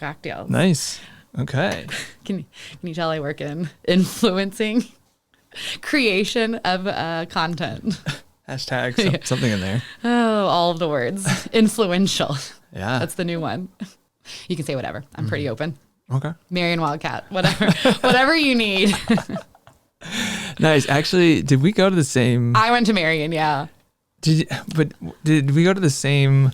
Cocktails. Nice. Okay. Can you tell I work in influencing creation of content? Hashtag something in there. Oh, all of the words. Influential. Yeah. That's the new one. You can say whatever. I'm pretty open. Okay. Marion Wildcat, whatever. Whatever you need. Nice. Actually, did we go to the same? I went to Marion, yeah. Did we go to the same?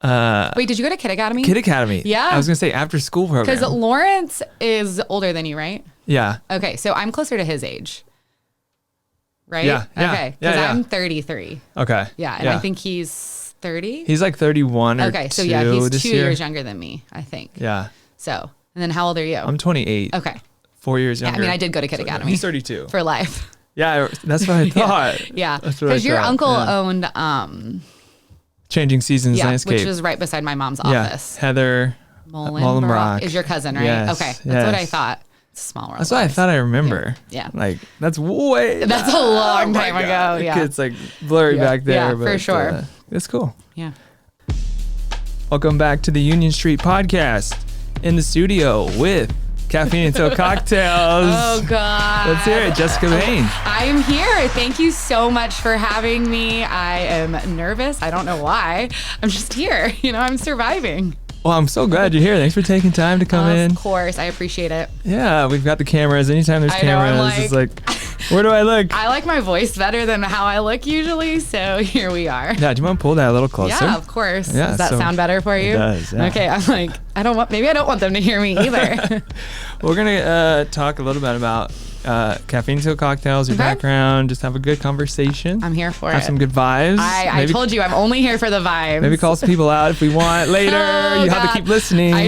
Wait, did you go to Kid Academy? Kid Academy. Yeah. I was gonna say after school program. Because Lawrence is older than you, right? Yeah. Okay, so I'm closer to his age. Right? Yeah. Okay, because Yeah. I'm 33. Okay. Yeah, and I think he's 30. He's like 31 or okay, so yeah, he's this 2 year. years younger than me, I think. Yeah. So, and then how old are you? I'm 28. Okay. 4 years younger. Yeah, I mean, I did go to Kid Academy. He's 32. For life. Yeah, that's what I thought. Yeah, That's what I because your thought, uncle yeah. owned, Changing Seasons Landscape. which was right beside my mom's office. Heather Mullenbrock is your cousin, right? Yes, Okay, that's what I thought. It's a small world. That's what I thought I remember. Yeah. Like, that's way... That's a long time my ago. God. Yeah. It's like blurry back there. Yeah, but, for sure. It's cool. Yeah. Welcome back to the Union Street Podcast. In the studio with Caffeine Until Cocktails. Oh, God. Let's hear it. Jessica Bain. I'm here. Thank you so much for having me. I am nervous. I don't know why. I'm just here. I'm surviving. Well, I'm so glad you're here. Thanks for taking time to come in. Of course. I appreciate it. Yeah, we've got the cameras. Anytime there's I know, I'm cameras, it's like, where do I look? I like my voice better than how I look usually, so here we are. Yeah, do you want to pull that a little closer? Yeah, of course. Yeah, does that sound better for you? It does, yeah. Okay, I'm like, maybe I don't want them to hear me either. We're going to talk a little bit about Caffeine Until Cocktails, your background, just have a good conversation. I'm here for have it. some good vibes. I told you, I'm only here for the vibes. Maybe call some people out if we want later. You have to keep listening. I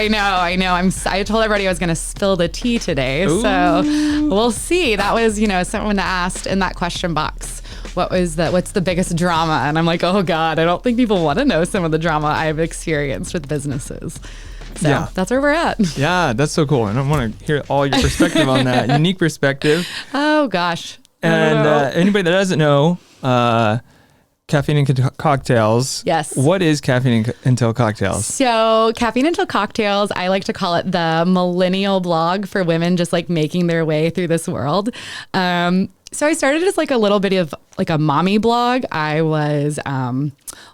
know. I told everybody I was going to spill the tea today. Ooh. So we'll see. That was, someone asked in that question box, what's the biggest drama? And I'm like, oh God, I don't think people want to know some of the drama I've experienced with businesses. So yeah. That's where we're at. Yeah, that's so cool. And I want to hear all your perspective on that. Unique perspective. Oh gosh. And anybody that doesn't know, Caffeine and Cocktails. Yes. What is Caffeine Until Cocktails? So Caffeine Until Cocktails, I like to call it the millennial blog for women just like making their way through this world. So I started as like a little bit of like a mommy blog. I was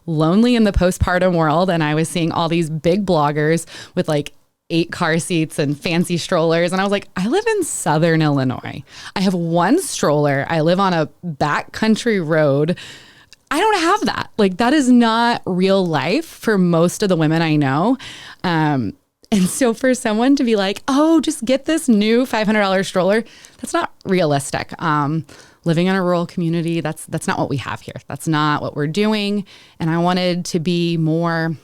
lonely in the postpartum world, and I was seeing all these big bloggers with like 8 car seats and fancy strollers. And I was like, I live in Southern Illinois. I have 1 stroller. I live on a backcountry road. I don't have that. Like, that is not real life for most of the women I know. And so for someone to be like, oh, just get this new $500 stroller, that's not realistic. Living in a rural community, that's not what we have here. That's not what we're doing. And I wanted to be more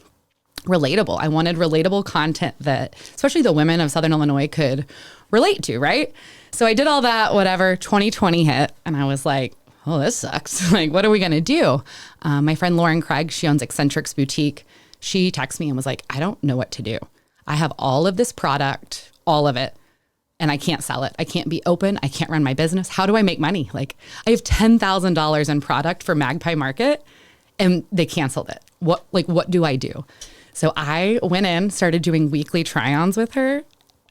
relatable. I wanted relatable content that especially the women of Southern Illinois could relate to, right? So I did all that, whatever, 2020 hit, and I was like, oh, this sucks. Like, what are we going to do? My friend Lauren Craig, she owns Eccentrics Boutique. She texted me and was like, I don't know what to do. I have all of this product, all of it, and I can't sell it. I can't be open. I can't run my business. How do I make money? Like, I have $10,000 in product for Magpie Market, and they canceled it. What do I do? So I went in, started doing weekly try-ons with her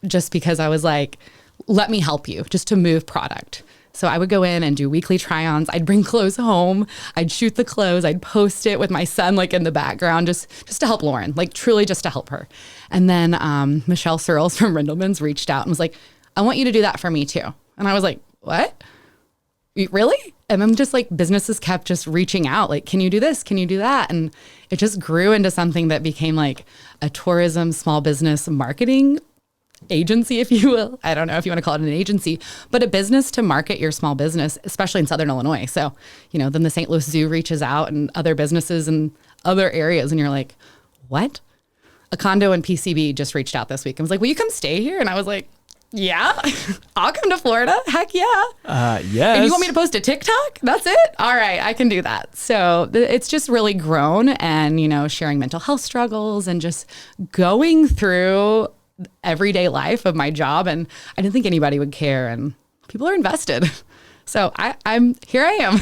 just because I was like, let me help you just to move product. So I would go in and do weekly try-ons. I'd bring clothes home. I'd shoot the clothes. I'd post it with my son like in the background just to help Lauren, like truly just to help her. And then Michelle Searles from Rindleman's reached out and was like, I want you to do that for me too. And I was like, what? Really? And then just like businesses kept just reaching out, like, can you do this? Can you do that? And it just grew into something that became like a tourism small business marketing agency, if you will. I don't know if you want to call it an agency, but a business to market your small business, especially in Southern Illinois. So, then the St. Louis Zoo reaches out and other businesses in other areas. And you're like, what? A condo in PCB just reached out this week and was like, will you come stay here? And I was like, yeah, I'll come to Florida. Heck yeah. Yes. And you want me to post a TikTok? That's it? All right, I can do that. So it's just really grown and, sharing mental health struggles and just going through everyday life of my job. And I didn't think anybody would care, and people are invested. So I'm here. I am.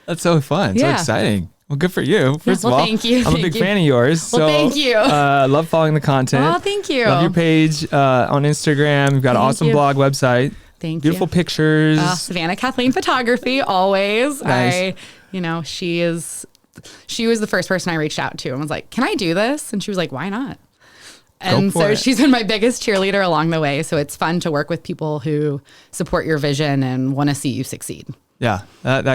That's so fun. Yeah. So exciting. Well, good for you. First well, of all, thank you. I'm a big fan of yours. Well, thank you. Love following the content. Oh, thank you. Love your page on Instagram. You've got an awesome blog website. Thank Beautiful you. pictures. Savannah Kathleen Photography, always. Nice. She was the first person I reached out to and was like, can I do this? And she was like, why not? And so she's been my biggest cheerleader along the way. So it's fun to work with people who support your vision and want to see you succeed. Yeah, that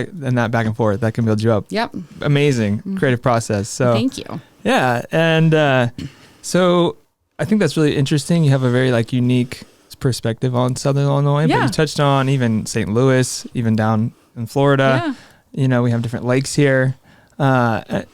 back and forth, that can build you up. Yep. Amazing creative process. So thank you. Yeah, and so I think that's really interesting. You have a very unique perspective on Southern Illinois, but you touched on even St. Louis, even down in Florida. Yeah. We have different lakes here. And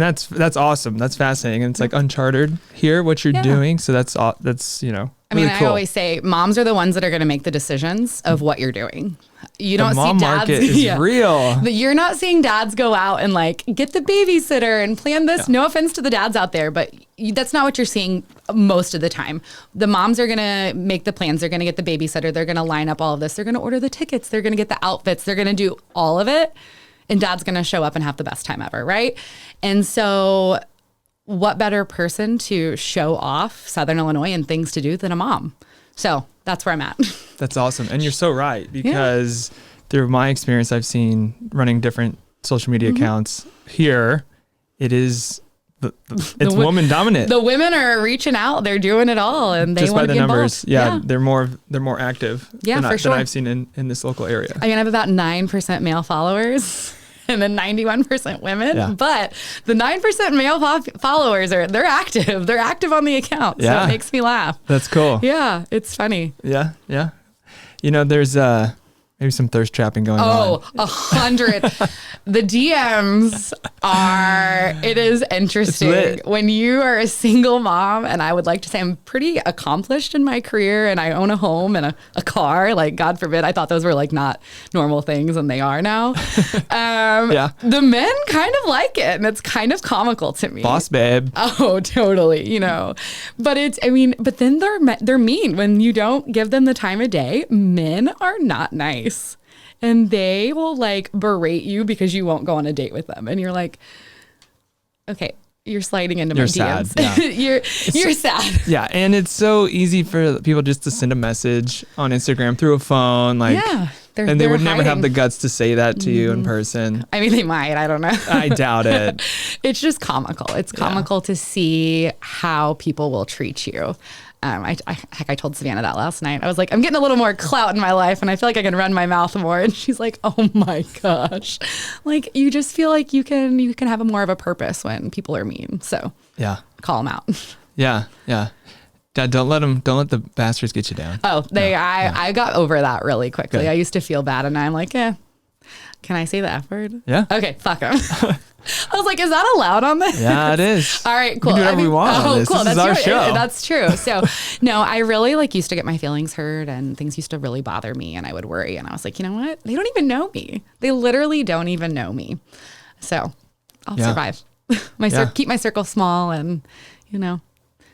that's awesome. That's fascinating. And it's uncharted here, what you're doing. So that's really cool. I always say moms are the ones that are going to make the decisions of what you're doing. You don't see dads. The mom market is real. You're not seeing dads go out and get the babysitter and plan this. No offense to the dads out there, but that's not what you're seeing most of the time. The moms are going to make the plans. They're going to get the babysitter. They're going to line up all of this. They're going to order the tickets. They're going to get the outfits. They're going to do all of it. And dad's going to show up and have the best time ever, right? And so what better person to show off Southern Illinois and things to do than a mom? So that's where I'm at. That's awesome. And you're so right, because through my experience, I've seen running different social media accounts here, it is it's woman dominant. The women are reaching out. They're doing it all, and they just by want to the be numbers. involved. They're more active. Than I've seen in this local area. I have about 9% male followers. And then 91% women, but the 9% male followers they're active. They're active on the account. So it makes me laugh. That's cool. Yeah, it's funny. Yeah. There's maybe some thirst trapping going on. 100. The DMs it is interesting. When you are a single mom, and I would like to say I'm pretty accomplished in my career, and I own a home and a car, God forbid, I thought those were not normal things, and they are now. The men kind of like it, and it's kind of comical to me. Boss babe. Oh, totally. But but then they're mean when you don't give them the time of day. Men are not nice. And they will berate you because you won't go on a date with them. And you're like, okay, you're sliding into my DMs. Yeah. you're sad. Yeah. And it's so easy for people just to send a message on Instagram through a phone. And they would never have the guts to say that to you in person. They might. I don't know. I doubt it. It's just comical. It's comical to see how people will treat you. I told Savannah that last night. I was like, I'm getting a little more clout in my life, and I feel like I can run my mouth more. And she's like, oh my gosh. You just feel like you can have more of a purpose when people are mean. So call them out. Yeah. Dad, don't let the bastards get you down. Oh, I got over that really quickly. Good. I used to feel bad, and I'm like, can I say the F word? Yeah. Okay, fuck them. I was like, is that allowed on this? Yeah, it is. All right, cool. We can do whatever we want on this. Cool. This is our show. That's true. So, no, I really used to get my feelings hurt, and things used to really bother me, and I would worry. And I was like, you know what? They don't even know me. They literally don't even know me. So I'll survive. Keep my circle small, and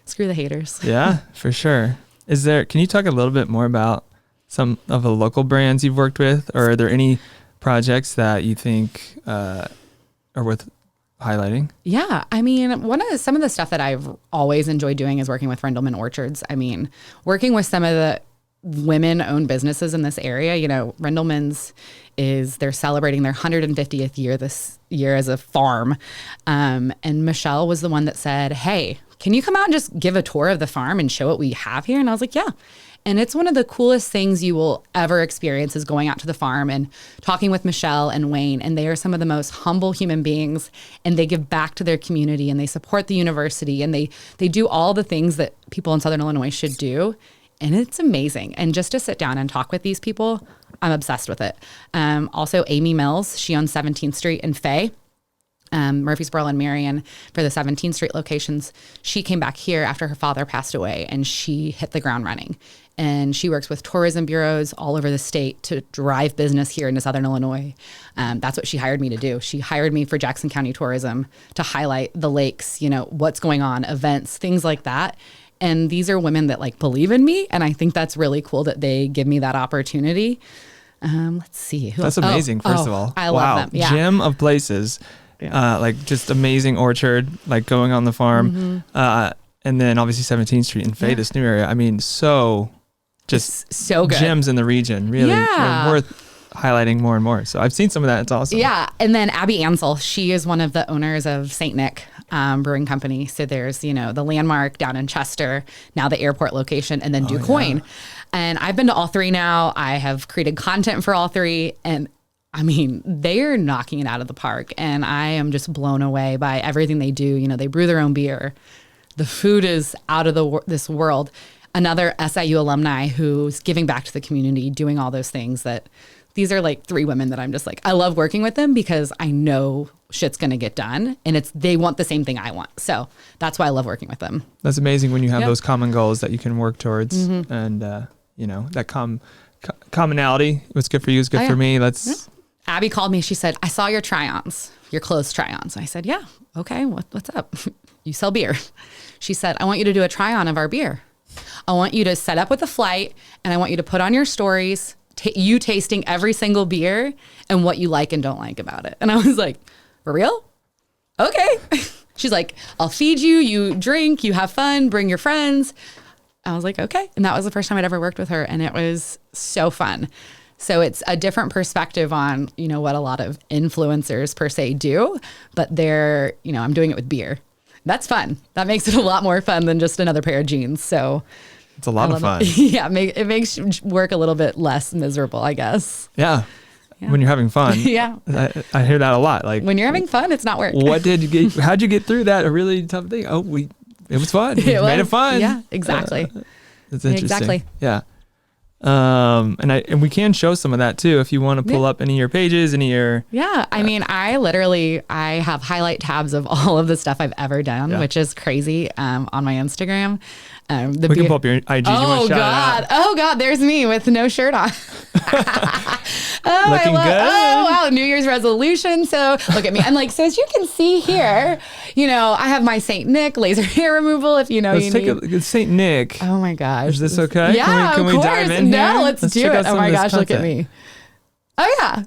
screw the haters. Yeah, for sure. Can you talk a little bit more about some of the local brands you've worked with, or are there any projects that you think are worth highlighting? Yeah. Some of the stuff that I've always enjoyed doing is working with Rendleman Orchards. Working with some of the women-owned businesses in this area. Rendleman's they're celebrating their 150th year this year as a farm. And Michelle was the one that said, hey, can you come out and just give a tour of the farm and show what we have here? And I was like, yeah. And it's one of the coolest things you will ever experience is going out to the farm and talking with Michelle and Wayne. And they are some of the most humble human beings, and they give back to their community, and they support the university, and they do all the things that people in Southern Illinois should do. And it's amazing. And just to sit down and talk with these people, I'm obsessed with it. Also, Amy Mills, she owns 17th Street in Fay. Murfreesboro and Marion for the 17th Street locations. She came back here after her father passed away, and she hit the ground running. And she works with tourism bureaus all over the state to drive business here into Southern Illinois. That's what she hired me to do. She hired me for Jackson County Tourism to highlight the lakes, what's going on, events, things like that. And these are women that believe in me. And I think that's really cool that they give me that opportunity. Let's see. That's amazing, first of all. I love them. Yeah. Gem of places. like just amazing orchard, like going on the farm. And then obviously 17th Street in Faye, this new area. I mean, so good. Gems in the region, really worth highlighting more and more. So I've seen some of that. It's awesome. Yeah. And then Abby Ansel, she is one of the owners of St. Nick Brewing Company. So there's, the Landmark down in Chester, now the airport location, and then DuQuoin. And I've been to all three now. I have created content for all three. And I mean, they're knocking it out of the park. And I am just blown away by everything they do. They brew their own beer. The food is out of this world. Another SIU alumni who's giving back to the community, doing all those things these are like three women that I'm just like, I love working with them because I know shit's going to get done and they want the same thing I want. So that's why I love working with them. That's amazing when you have those common goals that you can work towards and, that commonality. What's good for you is good for me. Abby called me. She said, I saw your try-ons, your clothes try-ons. I said, yeah. Okay. What's up? You sell beer. She said, I want you to do a try-on of our beer. I want you to set up with a flight and I want you to put on your stories, you tasting every single beer and what you like and don't like about it. And I was like, for real? Okay. She's like, I'll feed you, you drink, you have fun, bring your friends. I was like, okay. And that was the first time I'd ever worked with her. And it was so fun. So it's a different perspective on, what a lot of influencers per se do, but I'm doing it with beer. That's fun. That makes it a lot more fun than just another pair of jeans. So it's a lot of fun. Yeah. It makes work a little bit less miserable, I guess. Yeah. When you're having fun. Yeah. I hear that a lot. Like when you're having fun, it's not work. How'd you get through that? A really tough thing? Oh, it was fun. We made it fun. Yeah, exactly. That's interesting. Exactly. Yeah. And we can show some of that too if you want to pull up any of your pages, any of your. Yeah, I mean, I have highlight tabs of all of the stuff I've ever done, which is crazy. On my Instagram, we can pull up your IG. Oh God, there's me with no shirt on. Looking good. Oh wow, New Year's resolution. So look at me. And so as you can see here, I have my Saint Nick laser hair removal. If Let's take a Saint Nick. Oh my gosh, is this okay? Yeah, can we dive in here? No, let's do it. Oh my gosh, look at me. Oh yeah.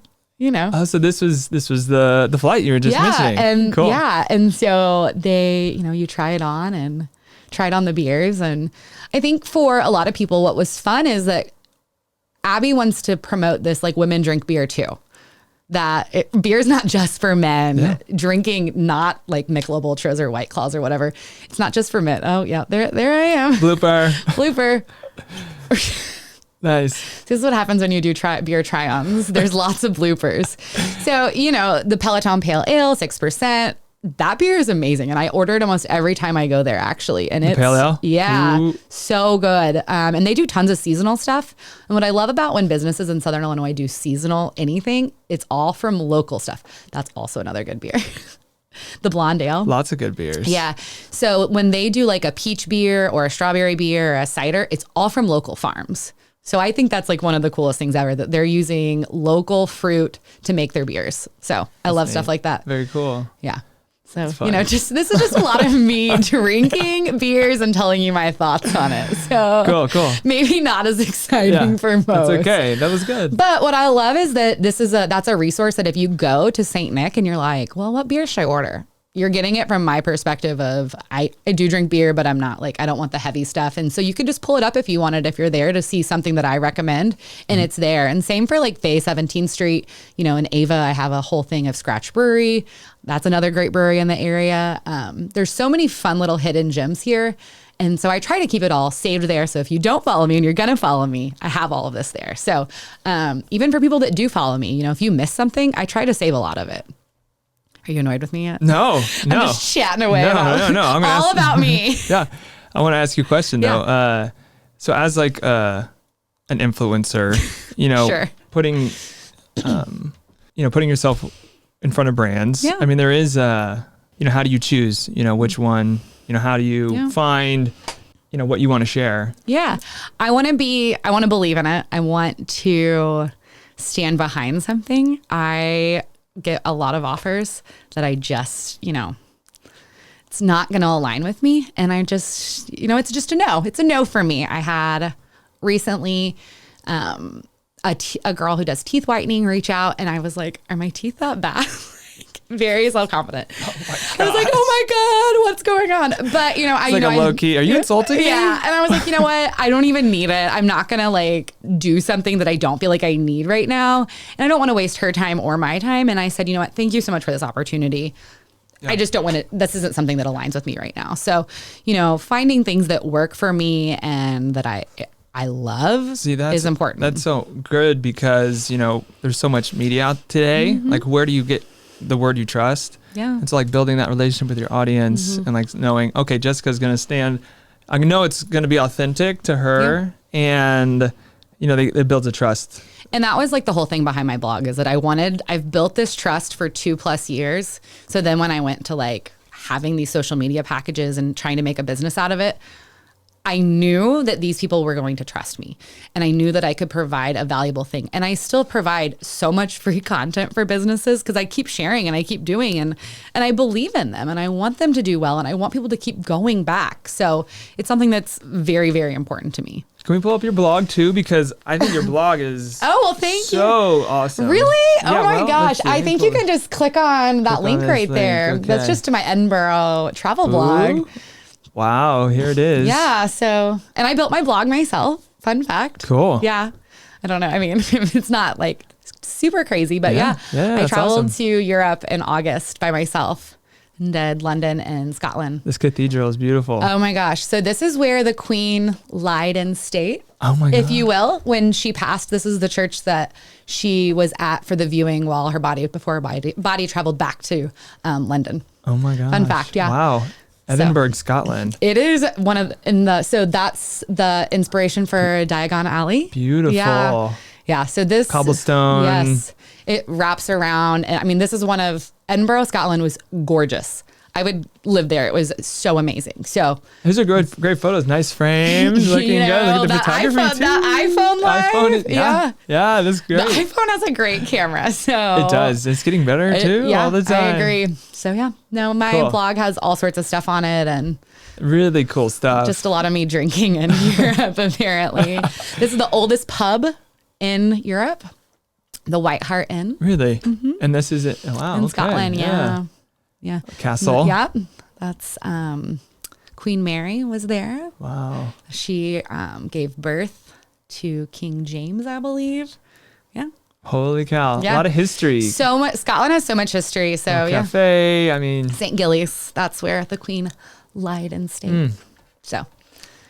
Oh, so this was the flight you were just mentioning. And cool. Yeah, and so they, you try it on and tried on the beers, and I think for a lot of people, what was fun is that Abby wants to promote this, like, women drink beer too. That beer is not just for men. Yeah. Drinking, not like Michelob Ultras or White Claws or whatever. It's not just for men. Oh yeah, there I am. Blooper. Nice. This is what happens when you do beer try-ons. There's lots of bloopers. So, the Peloton Pale Ale, 6%. That beer is amazing. And I order it almost every time I go there, actually. And it's Pale Ale? Yeah. Ooh. So good. And they do tons of seasonal stuff. And what I love about when businesses in Southern Illinois do seasonal anything, it's all from local stuff. That's also another good beer. The Blonde Ale. Lots of good beers. Yeah. So when they do like a peach beer or a strawberry beer or a cider, it's all from local farms. So I think that's like one of the coolest things ever, that they're using local fruit to make their beers. So I love stuff like that. Very cool. Yeah. So, this is just a lot of me drinking beers and telling you my thoughts on it. So cool. Maybe not as exciting for most. That's okay. That was good. But what I love is that that's a resource that if you go to St. Nick and you're like, well, what beer should I order? You're getting it from my perspective of I do drink beer, but I'm not I don't want the heavy stuff. And so you could just pull it up if you wanted, if you're there to see something that I recommend, and it's there. And same for Faye 17th Street, in Ava, I have a whole thing of Scratch Brewery. That's another great brewery in the area. There's so many fun little hidden gems here. And so I try to keep it all saved there. So if you don't follow me and you're going to follow me, I have all of this there. So even for people that do follow me, if you miss something, I try to save a lot of it. Are you annoyed with me yet? No. I'm just chatting away. No. I'm all about me. Yeah. I want to ask you a question though. So as an influencer, sure. putting yourself in front of brands. Yeah. I mean, there is, how do you choose, which one, how do you find, what you want to share? Yeah. I want to believe in it. I want to stand behind something. I get a lot of offers that I just, it's not going to align with me. And I just, it's just a no. It's a no for me. I had recently a girl who does teeth whitening reach out, and I was like, are my teeth that bad? very self-confident. I was like, oh my God, what's going on? But a low key. Are you insulting me? Yeah. And I was like, you know what? I don't even need it. I'm not going to like do something that I don't feel like I need right now. And I don't want to waste her time or my time. And I said, you know what? Thank you so much for this opportunity. Yeah. I just don't want to, this isn't something that aligns with me right now. So, finding things that work for me and that I love is important. That's so good because, there's so much media out today. Mm-hmm. Like, where do you get the word you trust? Yeah. It's like building that relationship with your audience and like knowing, okay, Jessica's going to stand, I know it's going to be authentic to her and, it builds a trust. And that was like the whole thing behind my blog is that I've built this trust for 2+ years. So then when I went to like having these social media packages and trying to make a business out of it, I knew that these people were going to trust me and I knew that I could provide a valuable thing. And I still provide so much free content for businesses because I keep sharing and I keep doing and I believe in them and I want them to do well and I want people to keep going back. So it's something that's very, very important to me. Can we pull up your blog too? Because I think your blog is thank you. So awesome. Really? Yeah, oh my gosh. I think you can just click on that link right there. Okay. That's just to my Edinburgh travel blog. Wow, here it is. Yeah, and I built my blog myself. Fun fact. Cool. Yeah. I don't know. I mean, it's not like super crazy, but yeah I traveled to Europe in August by myself and did London and Scotland. This cathedral is beautiful. Oh my gosh. So this is where the Queen lied in state. Oh my God. If you will, when she passed, this is the church that she was at for the viewing while before her body traveled back to London. Oh my gosh. Fun fact. Yeah. Wow. Edinburgh, Scotland. It is so that's the inspiration for Diagon Alley. Beautiful. Yeah. So this cobblestone. Yes. It wraps around. I mean, this is Edinburgh, Scotland was gorgeous. I would live there. It was so amazing. So those are great photos. Nice frames. Looking good. Look at the photography too. That iPhone live. Yeah, that's great. The iPhone has a great camera. So it does. It's getting better too all the time. I agree. So my blog has all sorts of stuff on it and really cool stuff. Just a lot of me drinking in Europe, apparently. This is the oldest pub in Europe, the White Hart Inn. Really? Mm-hmm. And this is it. Oh, wow. In Scotland, yeah. Castle. Yeah. That's Queen Mary was there. Wow. She gave birth to King James, I believe. Yeah. Holy cow. Yeah. A lot of history. So much. Scotland has so much history. So Cafe, I mean. St. Gillies. That's where the Queen lied in state. So,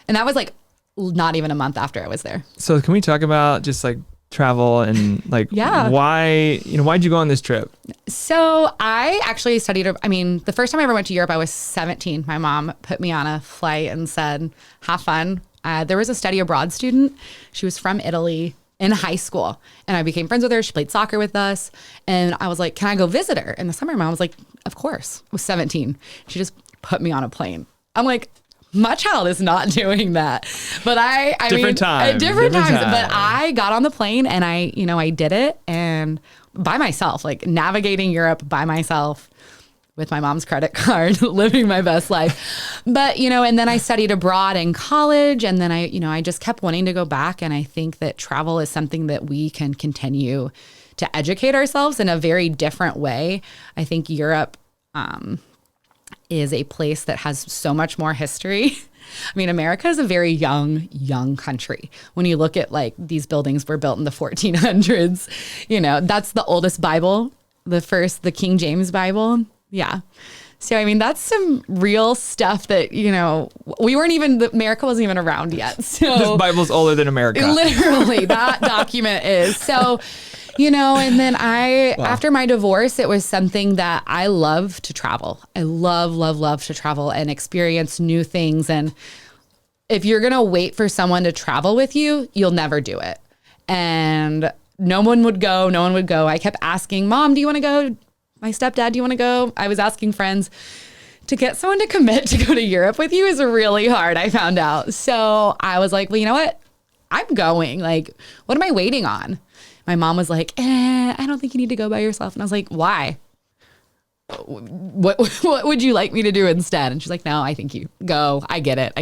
and that was like not even a month after I was there. So can we talk about just like travel and like why'd you go on this trip? So I actually studied, the first time I ever went to Europe, I was 17. My mom put me on a flight and said, have fun. There was a study abroad student. She was from Italy in high school and I became friends with her. She played soccer with us and I was like, can I go visit her? In the summer, mom was like, of course. I was 17. She just put me on a plane. I'm like, my child is not doing that. But different times. But I got on the plane and I did it and by myself, like navigating Europe by myself with my mom's credit card, living my best life. But, and then I studied abroad in college and then I just kept wanting to go back. And I think that travel is something that we can continue to educate ourselves in a very different way. I think Europe, is a place that has so much more history. I mean, America is a very young country. When you look at like these buildings were built in the 1400s, that's the oldest Bible, the King James Bible. Yeah. So, I mean, that's some real stuff that, America wasn't even around yet. So this Bible's older than America. Literally, that document is. So, and then after my divorce, it was something that I love to travel. I love to travel and experience new things. And if you're going to wait for someone to travel with you, you'll never do it. And no one would go. I kept asking, Mom, do you want to go? My stepdad, do you want to go? I was asking friends. To get someone to commit to go to Europe with you is really hard, I found out. So I was like, well, you know what? I'm going. Like, what am I waiting on? My mom was like, I don't think you need to go by yourself. And I was like, why? What would you like me to do instead? And she's like, no, I think you go. I get it.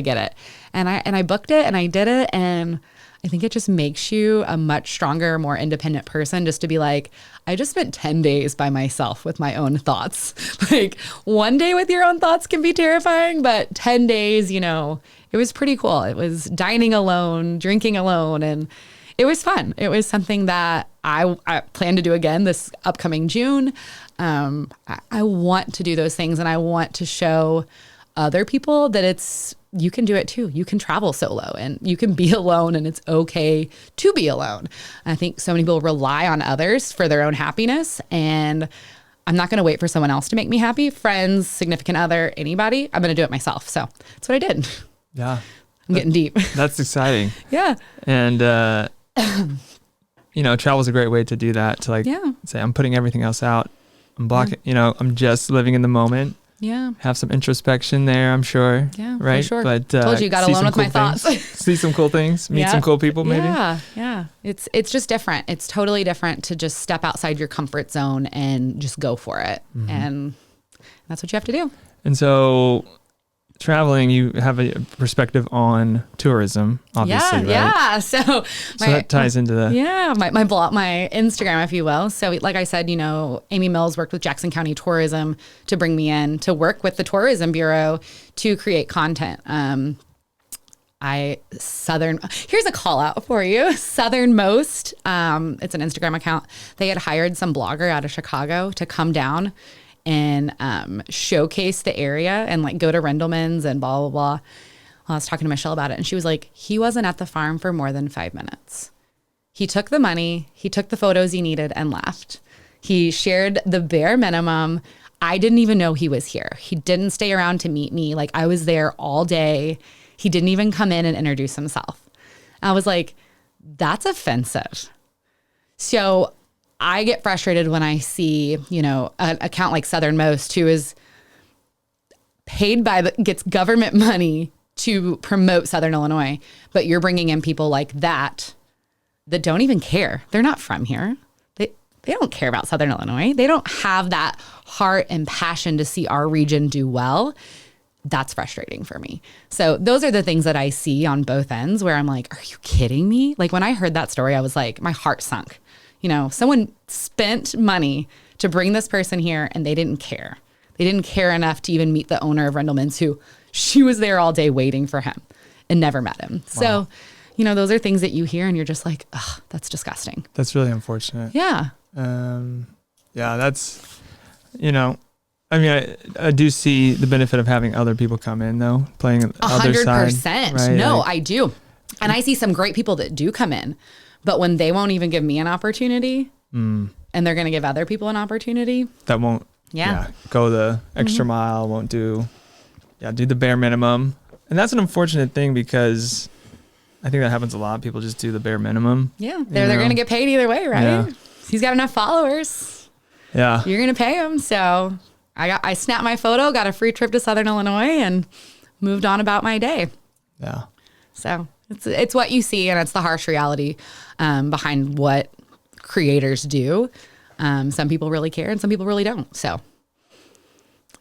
And I booked it and I did it. And I think it just makes you a much stronger, more independent person just to be like, I just spent 10 days by myself with my own thoughts. Like one day with your own thoughts can be terrifying, but 10 days, you know, it was pretty cool. It was dining alone, drinking alone, and it was fun. It was something that I plan to do again this upcoming June. I want to do those things, and I want to show other people that you can do it too. You can travel solo and you can be alone, and it's okay to be alone. I think so many people rely on others for their own happiness, and I'm not going to wait for someone else to make me happy. Friends, significant other, anybody. I'm going to do it myself. So that's what I did. Yeah. I'm getting deep. That's exciting. Yeah. And, you know, travel is a great way to do that, to say, I'm putting everything else out. I'm blocking, you know, I'm just living in the moment. Yeah. Have some introspection there, I'm sure. Yeah, right? for sure. But told you, got alone with my thoughts. See some cool things, meet some cool people maybe. Yeah. It's just different. It's totally different to just step outside your comfort zone and just go for it. Mm-hmm. And that's what you have to do. And so traveling, you have a perspective on tourism, obviously, right? Yeah. So that ties into my blog, my Instagram, if you will. So like I said, you know, Amy Mills worked with Jackson County Tourism to bring me in to work with the Tourism Bureau to create content. Here's a call out for you. Southernmost, it's an Instagram account. They had hired some blogger out of Chicago to come down and showcase the area and like go to Rendleman's and blah, blah, blah. Well, I was talking to Michelle about it, and she was like, he wasn't at the farm for more than 5 minutes. He took the money, he took the photos he needed and left. He shared the bare minimum. I didn't even know he was here. He didn't stay around to meet me. Like I was there all day. He didn't even come in and introduce himself. I was like, that's offensive. So I get frustrated when I see, you know, an account like Southernmost who is paid gets government money to promote Southern Illinois, but you're bringing in people like that don't even care. They're not from here. They don't care about Southern Illinois. They don't have that heart and passion to see our region do well. That's frustrating for me. So those are the things that I see on both ends where I'm like, are you kidding me? Like when I heard that story, I was like, my heart sunk. You know, someone spent money to bring this person here and they didn't care. They didn't care enough to even meet the owner of Rendleman's, who she was there all day waiting for him and never met him. Wow. So, you know, those are things that you hear and you're just like, ugh, that's disgusting. That's really unfortunate. Yeah. That's, you know, I mean, I do see the benefit of having other people come in though, playing the other side. 100%. Right? No, like, I do. And I see some great people that do come in. But when they won't even give me an opportunity and they're going to give other people an opportunity. That won't go the extra mile, won't do the bare minimum. And that's an unfortunate thing because I think that happens a lot. People just do the bare minimum. Yeah, they're going to get paid either way, right? Yeah. He's got enough followers. Yeah. You're going to pay him. So I snapped my photo, got a free trip to Southern Illinois and moved on about my day. Yeah. So it's what you see, and it's the harsh reality behind what creators do. Some people really care and some people really don't. So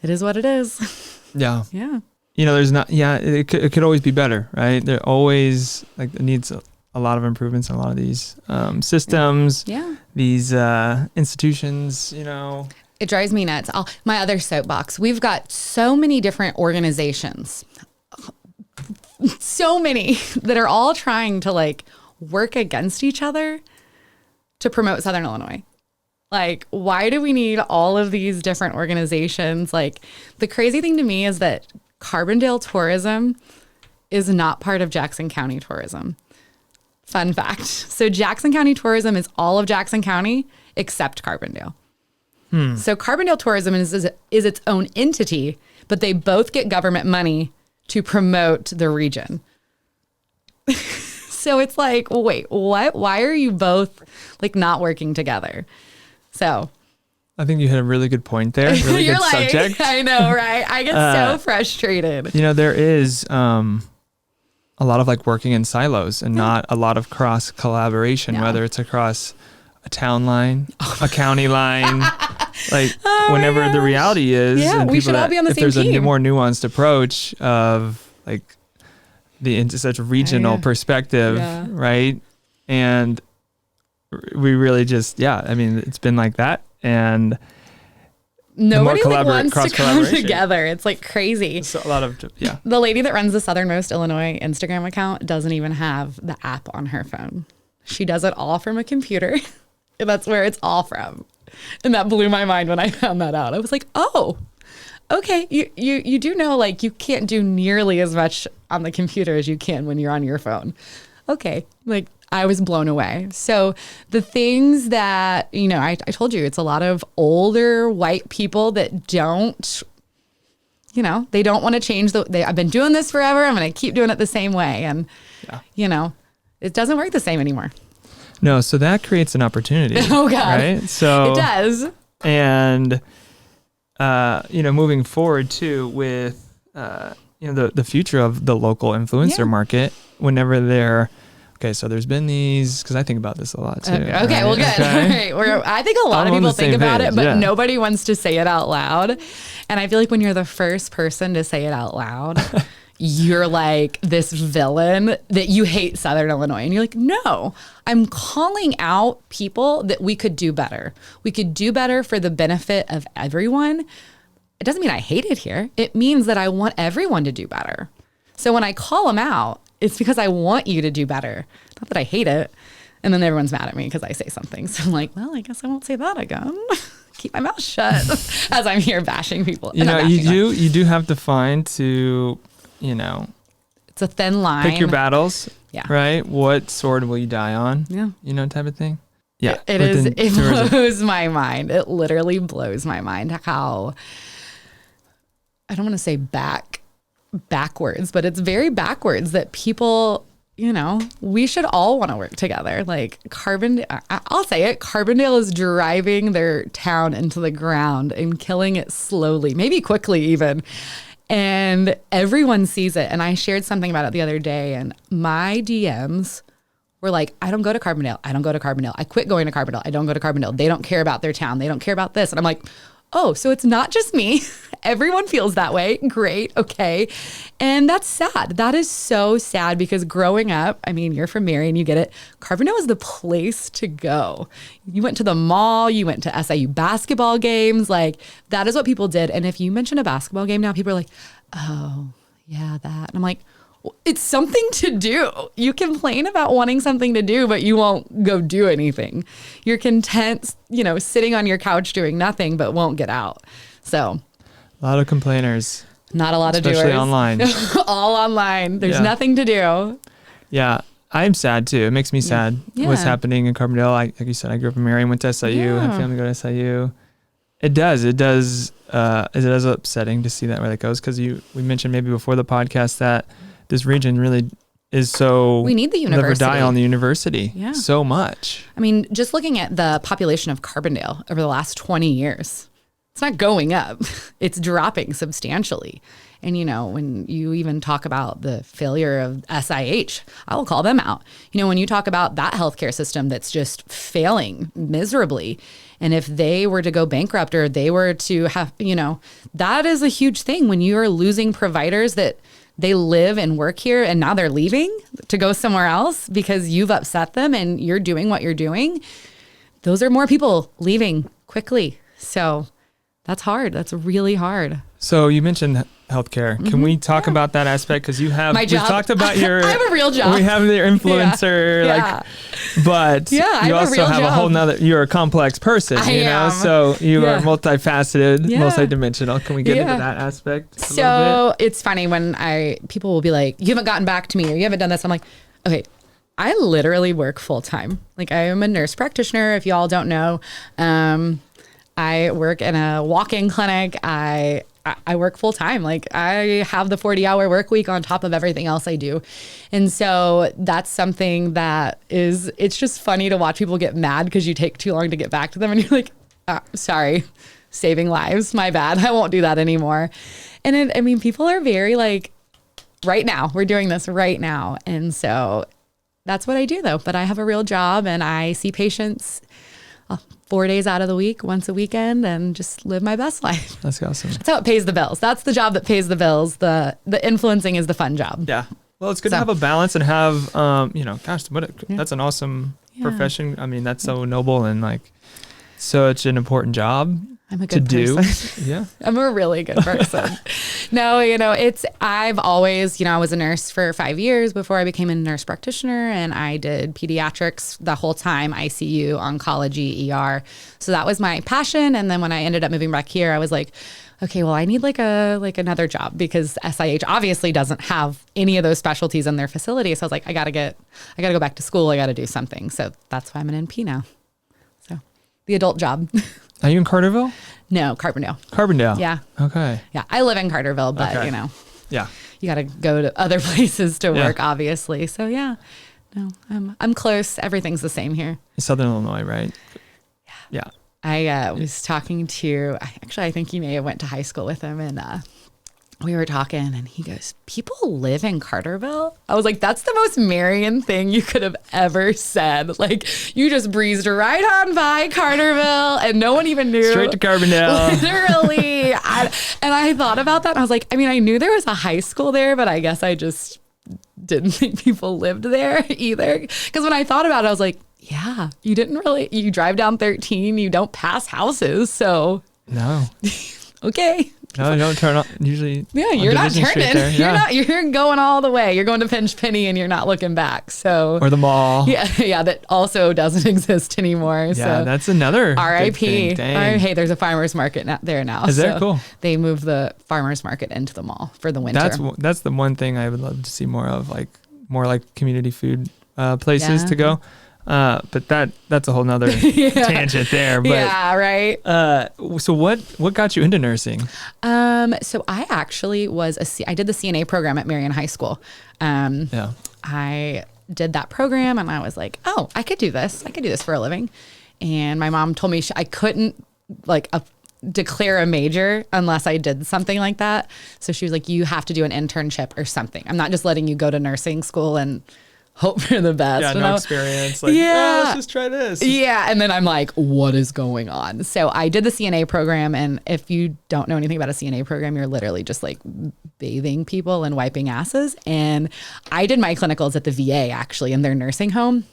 it is what it is. Yeah. Yeah. You know, it could always be better, right? There always, like, it needs a lot of improvements in a lot of these systems, these institutions, you know. It drives me nuts. My other soapbox, we've got so many different organizations, so many that are all trying to like work against each other to promote Southern Illinois. Like, why do we need all of these different organizations? Like, the crazy thing to me is that Carbondale Tourism is not part of Jackson County Tourism. Fun fact. So Jackson County Tourism is all of Jackson County except Carbondale. So Carbondale Tourism is its own entity, but they both get government money to promote the region. So it's like, wait, what? Why are you both like not working together? So I think you hit a really good point there. Really good subject. I know, right? I get so frustrated. You know, there is a lot of like working in silos and not a lot of cross collaboration, whether it's across a town line, a county line, like whenever the reality is. Yeah, and we should all be on the same team. If there's a more nuanced approach of like, into such regional perspective, right? And we really just, I mean, it's been like that. And nobody wants to come together. It's like crazy. So a lot of, The lady that runs the Southernmost Illinois Instagram account doesn't even have the app on her phone. She does it all from a computer. And that's where it's all from. And that blew my mind when I found that out. I was like, oh, okay. You do know, like, you can't do nearly as much on the computer as you can when you're on your phone. Okay. Like, I was blown away. So the things that, I told you, it's a lot of older white people that don't, they don't want to change. I've been doing this forever. I'm going to keep doing it the same way. And, it doesn't work the same anymore. No. So that creates an opportunity. Oh, God. Right? So it does. And, moving forward too with, the future of the local influencer market, whenever they're, okay, so there's been these, because I think about this a lot too. Okay, right? well, good. Okay. All right. I think a lot of people think about it, but nobody wants to say it out loud. And I feel like when you're the first person to say it out loud, you're like this villain that you hate Southern Illinois. And you're like, no, I'm calling out people that we could do better. We could do better for the benefit of everyone. It doesn't mean I hate it here. It means that I want everyone to do better. So when I call them out, it's because I want you to do better. Not that I hate it. And then everyone's mad at me because I say something. So I'm like, well, I guess I won't say that again. Keep my mouth shut as I'm here bashing people. You do have to find to, it's a thin line. Pick your battles. Yeah. Right? What sword will you die on? Yeah. Type of thing. Yeah. It blows my mind. It literally blows my mind how, I don't want to say backwards, but it's very backwards that people, we should all want to work together. Like I'll say it, Carbondale is driving their town into the ground and killing it slowly, maybe quickly even. And everyone sees it. And I shared something about it the other day, and my DMs were like, I don't go to Carbondale. I don't go to Carbondale. I quit going to Carbondale. I don't go to Carbondale. They don't care about their town. They don't care about this. And I'm like, oh, so it's not just me. Everyone feels that way. Great. Okay. And that's sad. That is so sad, because growing up, I mean, you're from Marion, you get it. Carbondale is the place to go. You went to the mall, you went to SIU basketball games. Like, that is what people did. And if you mention a basketball game now, people are like, oh, yeah, that. And I'm like, it's something to do. You complain about wanting something to do, but you won't go do anything. You're content, sitting on your couch doing nothing, but won't get out. So a lot of complainers. Not a lot of doers. Especially online. All online. There's nothing to do. Yeah. I'm sad too. It makes me sad what's happening in Carbondale. Like you said, I grew up in Marion, went to SIU, had family go to SIU. It does upsetting to see that where that goes, because we mentioned maybe before the podcast that this region really is so, we need the university. Live or die on the university so much. I mean, just looking at the population of Carbondale over the last 20 years, it's not going up. It's dropping substantially. And, when you even talk about the failure of SIH, I will call them out. When you talk about that healthcare system that's just failing miserably, and if they were to go bankrupt, or they were to have, that is a huge thing when you are losing providers that they live and work here, and now they're leaving to go somewhere else because you've upset them and you're doing what you're doing. Those are more people leaving quickly. So that's hard. That's really hard. So you mentioned healthcare. Can we talk about that aspect? Because you have, we've talked about your, I have a real job. We have your influencer, but you also have a whole nother, you're a complex person, I am. So you are multifaceted, multidimensional. Can we get into that aspect? So it's funny when people will be like, you haven't gotten back to me, or you haven't done this. I'm like, okay, I literally work full time. Like, I am a nurse practitioner. If y'all don't know, I work in a walk-in clinic. I work full time. Like, I have the 40-hour work week on top of everything else I do. And so that's something that it's just funny to watch people get mad because you take too long to get back to them. And you're like, sorry, saving lives. My bad. I won't do that anymore. And people are very like, right now, we're doing this right now. And so that's what I do though. But I have a real job, and I see patients 4 days out of the week, once a weekend, and just live my best life. That's awesome. That's how it pays the bills. That's the job that pays the bills. The influencing is the fun job. Yeah. Well, it's good to have a balance and have, gosh, that's an awesome profession. I mean, that's so noble and like such an important job. I'm a good person. Yeah. I'm a really good person. No, I've always, I was a nurse for 5 years before I became a nurse practitioner, and I did pediatrics the whole time, ICU, oncology, ER. So that was my passion. And then when I ended up moving back here, I was like, okay, well, I need like another job because SIH obviously doesn't have any of those specialties in their facility. So I was like, I got to go back to school. I got to do something. So that's why I'm an NP now. So the adult job. Are you in Carterville? No, Carbondale. Carbondale. Yeah. Okay. Yeah. I live in Carterville, but yeah, you got to go to other places to work, obviously. So yeah, no, I'm close. Everything's the same here. Southern Illinois, right? Yeah. I was talking to, I think you may have went to high school with him, and we were talking and he goes, people live in Carterville? I was like, that's the most Marion thing you could have ever said. Like, you just breezed right on by Carterville and no one even knew. Straight to Carbondale. Literally. And I thought about that and I was like, I mean, I knew there was a high school there, but I guess I just didn't think people lived there either. Because when I thought about it, I was like, yeah, you drive down 13, you don't pass houses, so. No. Okay. No, you don't turn on. Usually, yeah, you're not turning. You're going all the way. You're going to Pinch Penny and you're not looking back. So or the mall. Yeah, that also doesn't exist anymore. Yeah, so. That's another R.I.P. Hey, there's a farmer's market there now. Is there? Cool. They moved the farmer's market into the mall for the winter. That's the one thing I would love to see more of, like more like community food places to go. But that's a whole nother tangent there. But, yeah, right. So what got you into nursing? So I actually I did the CNA program at Marion High School. I did that program and I was like, oh, I could do this. I could do this for a living. And my mom told me I couldn't declare a major unless I did something like that. So she was like, you have to do an internship or something. I'm not just letting you go to nursing school and hope for the best. Yeah, no experience. Like, let's just try this. Yeah. And then I'm like, what is going on? So I did the CNA program. And if you don't know anything about a CNA program, you're literally just like bathing people and wiping asses. And I did my clinicals at the VA, actually, in their nursing home.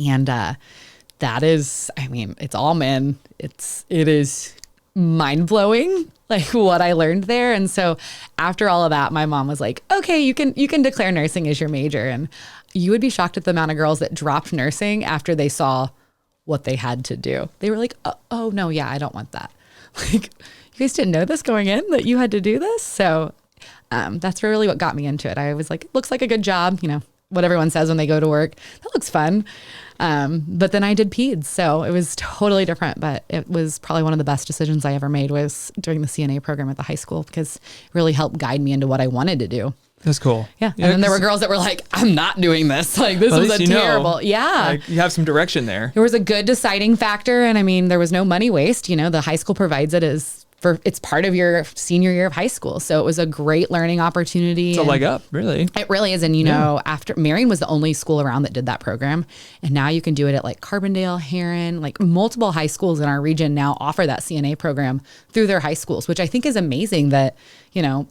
And that is, I mean, it's all men. It is mind blowing, like what I learned there. And so after all of that, my mom was like, okay, you can declare nursing as your major. And you would be shocked at the amount of girls that dropped nursing after they saw what they had to do. They were like, oh no, yeah, I don't want that. Like, you guys didn't know this going in, that you had to do this? So that's really what got me into it. I was like, it looks like a good job, what everyone says when they go to work. That looks fun. But then I did peds, so it was totally different, but it was probably one of the best decisions I ever made was doing the CNA program at the high school because it really helped guide me into what I wanted to do. That's cool. Yeah. And then there were girls that were like, I'm not doing this. Like, this was a terrible. Yeah. Like, you have some direction there. There was a good deciding factor. And I mean, there was no money waste. The high school provides it it's part of your senior year of high school. So it was a great learning opportunity. It's a leg up, really. It really is. And, after Marion was the only school around that did that program. And now you can do it at like Carbondale, Heron, like multiple high schools in our region now offer that CNA program through their high schools, which I think is amazing that,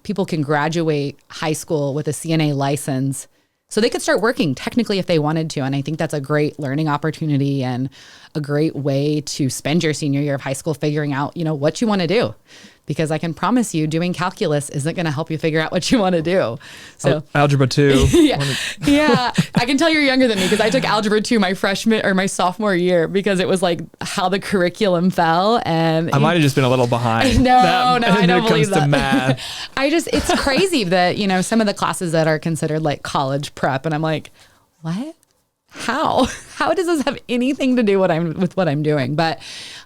people can graduate high school with a CNA license so they could start working technically if they wanted to. And I think that's a great learning opportunity and a great way to spend your senior year of high school figuring out, what you want to do. Because I can promise you doing calculus isn't going to help you figure out what you want to do. So Algebra 2. Yeah. I can tell you're younger than me because I took Algebra 2 my freshman or my sophomore year because it was like how the curriculum fell. And I might have just been a little behind. No, I don't believe that. To math. It's crazy that, some of the classes that are considered like college prep. And I'm like, what? How does this have anything to do with what I'm doing? But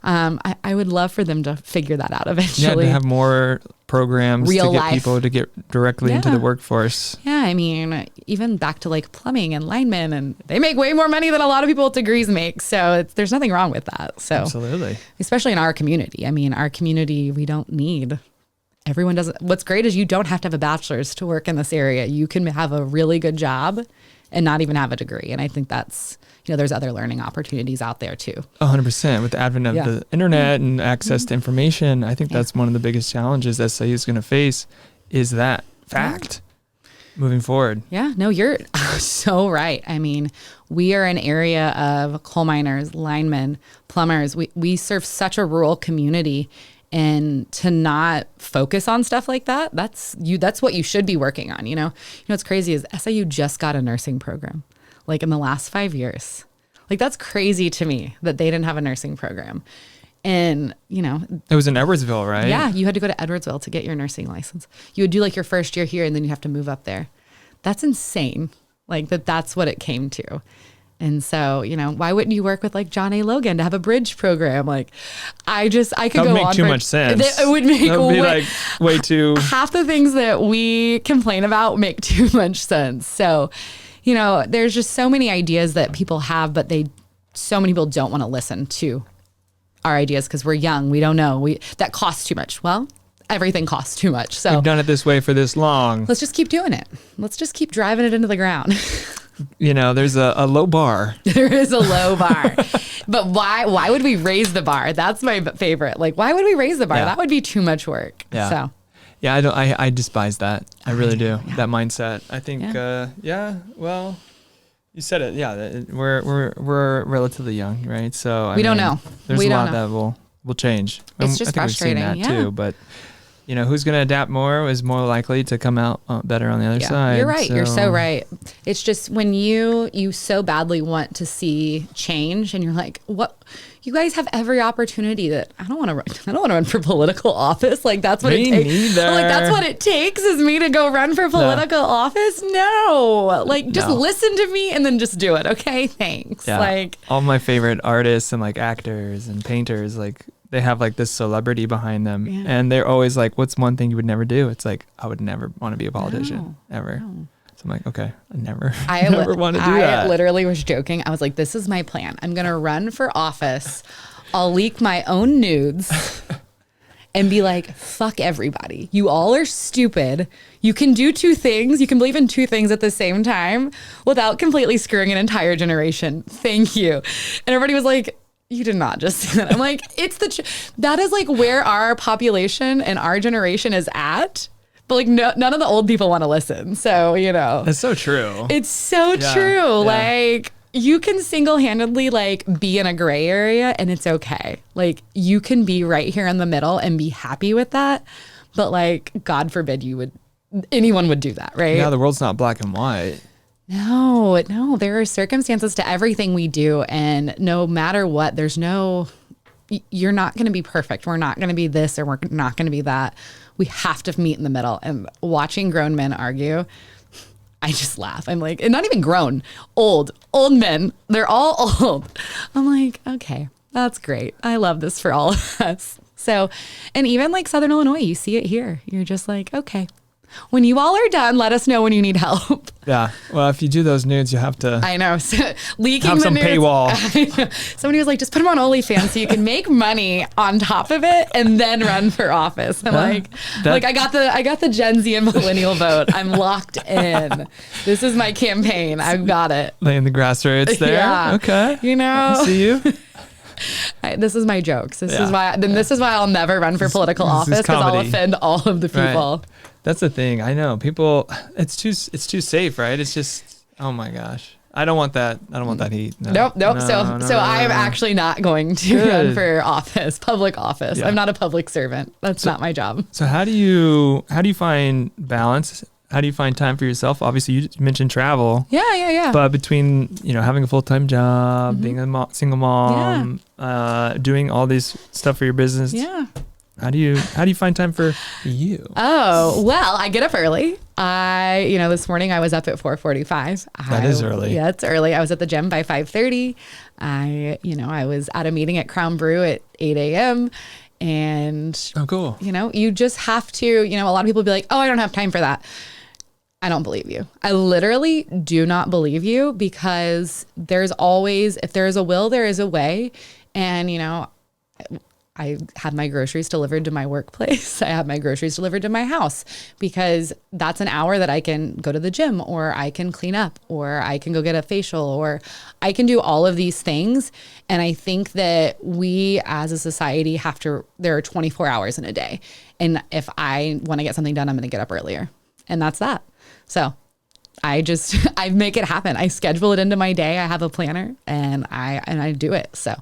I would love for them to figure that out eventually. Yeah, to have more programs to get people to get directly into the workforce. Yeah, I mean, even back to like plumbing and linemen, and they make way more money than a lot of people with degrees make. So there's nothing wrong with that. So absolutely, especially in our community. I mean, our community, we don't need. Everyone doesn't. What's great is you don't have to have a bachelor's to work in this area. You can have a really good job and not even have a degree. And I think that's, there's other learning opportunities out there too. 100%. With the advent of the internet and access to information, I think that's one of the biggest challenges SIU is going to face is that fact. moving forward. Yeah, no, you're so right. I mean, we are an area of coal miners, linemen, plumbers. We serve such a rural community, and to not focus on stuff like that, that's what you should be working on. What's crazy is SIU just got a nursing program, like in the last 5 years. Like, that's crazy to me that they didn't have a nursing program. And, it was in Edwardsville, right? Yeah. You had to go to Edwardsville to get your nursing license. You would do like your first year here and then you have to move up there. That's insane. Like that's what it came to. And so, why wouldn't you work with like John A. Logan to have a bridge program? Like, I could that go on. That would make too much sense. It would make way too. Half the things that we complain about make too much sense. So, there's just so many ideas that people have, but so many people don't want to listen to our ideas because we're young. We don't know. That costs too much. Well, everything costs too much. So we've done it this way for this long. Let's just keep doing it. Let's just keep driving it into the ground. There's a low bar. There is a low bar. But why would we raise the bar? That's my favorite. Like, why would we raise the bar? Yeah. That would be too much work. Yeah. So. Yeah, I despise that. I really do. Yeah. That mindset. I think, well, you said it. Yeah, we're relatively young, right? So we don't know. There's a lot that will change. It's just frustrating. We've seen that too, but who's going to adapt more is more likely to come out better on the other side. You're right. You're so right. It's just when you so badly want to see change, and you're like, what? You guys have every opportunity that I don't want to run for political office. Like that's what it takes. Neither. Like that's what it takes is me to go run for political office. No, like just listen to me and then just do it. Okay, thanks. Yeah. Like all my favorite artists and like actors and painters, like they have like this celebrity behind them, and they're always like, "What's one thing you would never do?" It's like I would never want to be a politician ever. No. I'm like, okay, I never want to do that. I literally was joking. I was like, this is my plan. I'm going to run for office. I'll leak my own nudes and be like, fuck everybody. You all are stupid. You can do two things. You can believe in two things at the same time without completely screwing an entire generation. Thank you. And everybody was like, you did not just say that. I'm like, that is like where our population and our generation is at. But like none of the old people want to listen. So, That's so true. It's so true. Yeah. Like you can single-handedly like be in a gray area and it's okay. Like you can be right here in the middle and be happy with that. But like, God forbid anyone would do that, right? Yeah, the world's not black and white. No, there are circumstances to everything we do. And no matter what, you're not going to be perfect. We're not going to be this or we're not going to be that. We have to meet in the middle. And watching grown men argue, I just laugh. I'm like, and not even grown, old men. They're all old. I'm like, okay, that's great. I love this for all of us. So, and even like Southern Illinois, you see it here. You're just like, okay, when you all are done, let us know when you need help. Yeah. Well, if you do those nudes, you have to. I know. So, leaking have the some nudes. Paywall. Somebody was like, just put them on OnlyFans so you can make money on top of it and then run for office. I'm I got the Gen Z and millennial vote. I'm locked in. This is my campaign. I've got it. Laying the grassroots there. Yeah. Okay. I see you. This is my jokes. This is why I'll never run for political office because I'll offend all of the people. Right. That's the thing. I know people. It's too safe, right? It's just. Oh my gosh. I don't want that. I don't want that heat. No. Nope. So I'm actually not going to run for office, public office. Yeah. I'm not a public servant. That's not my job. So how do you find balance? How do you find time for yourself? Obviously, you mentioned travel. Yeah. But between having a full-time job, being a single mom, doing all this stuff for your business. Yeah. How do you find time for you? Oh, well, I get up early. This morning I was up at 4:45. That is early. Yeah, it's early. I was at the gym by 5:30. I was at a meeting at Crown Brew at 8 a.m. And oh, cool. You just have to, a lot of people be like, oh, I don't have time for that. I don't believe you. I literally do not believe you because there's always, if there is a will, there is a way. And, I had my groceries delivered to my workplace. I had my groceries delivered to my house because that's an hour that I can go to the gym or I can clean up or I can go get a facial or I can do all of these things. And I think that we as a society there are 24 hours in a day. And if I want to get something done, I'm going to get up earlier. And that's that. So I make it happen. I schedule it into my day. I have a planner and I do it. So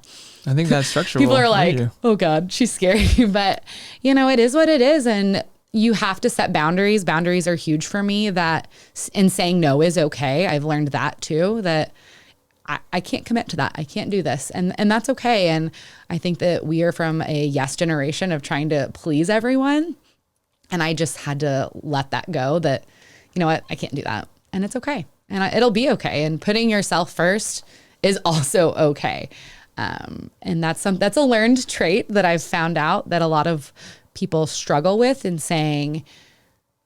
I think that's structural. People are like, oh God, she's scary. But it is what it is. And you have to set boundaries. Boundaries are huge for me, that in saying no is okay. I've learned that too, that I can't commit to that. I can't do this. And that's okay. And I think that we are from a yes generation of trying to please everyone. And I just had to let that go, that, you know what, I can't do that. And it's okay. And it'll be okay. And putting yourself first is also okay. And that's a learned trait that I've found out that a lot of people struggle with, in saying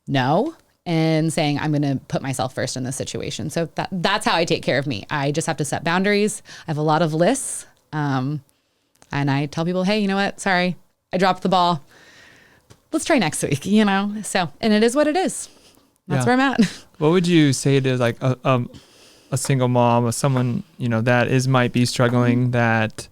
no and saying, I'm going to put myself first in this situation. So that's how I take care of me. I just have to set boundaries. I have a lot of lists. And I tell people, hey, you know what? Sorry, I dropped the ball. Let's try next week, So, and it is what it is. That's where I'm at. What would you say to like a single mom, or someone, that might be struggling that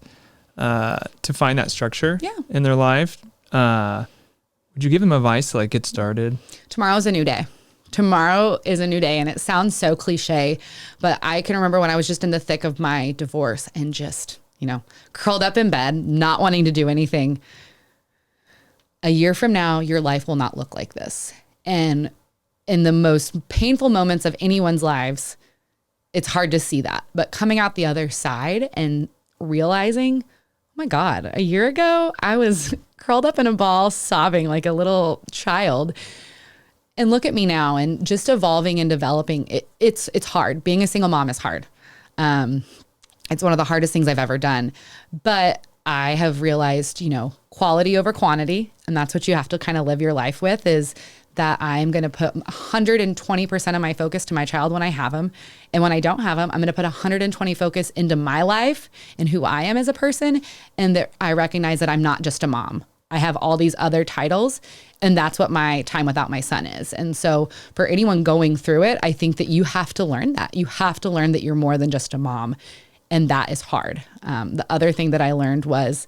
to find that structure in their life? Would you give them advice to like get started? Tomorrow's a new day. Tomorrow is a new day. And it sounds so cliche, but I can remember when I was just in the thick of my divorce and just, curled up in bed, not wanting to do anything. A year from now, your life will not look like this. And in the most painful moments of anyone's lives, it's hard to see that. But coming out the other side and realizing, oh my God, a year ago, I was curled up in a ball, sobbing like a little child. And look at me now, and just evolving and developing. It's hard. Being a single mom is hard. It's one of the hardest things I've ever done. But I have realized, quality over quantity. And that's what you have to kind of live your life with, is that I'm going to put 120% of my focus to my child when I have him. And when I don't have him, I'm going to put 120 focus into my life and who I am as a person. And that I recognize that I'm not just a mom. I have all these other titles, and that's what my time without my son is. And so for anyone going through it, I think that you have to learn that. You have to learn that you're more than just a mom. And that is hard. The other thing that I learned was,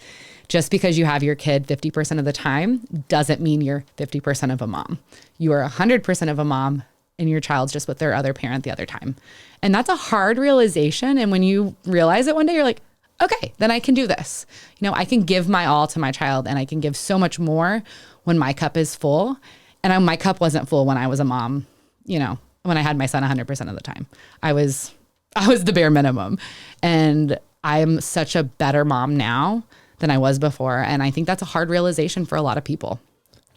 just because you have your kid 50% of the time doesn't mean you're 50% of a mom. You are 100% of a mom, and your child's just with their other parent the other time. And that's a hard realization. And when you realize it one day, you're like, okay, then I can do this. I can give my all to my child, and I can give so much more when my cup is full. And my cup wasn't full when I was a mom, when I had my son 100% of the time. I was the bare minimum. And I'm such a better mom now than I was before. And I think that's a hard realization for a lot of people.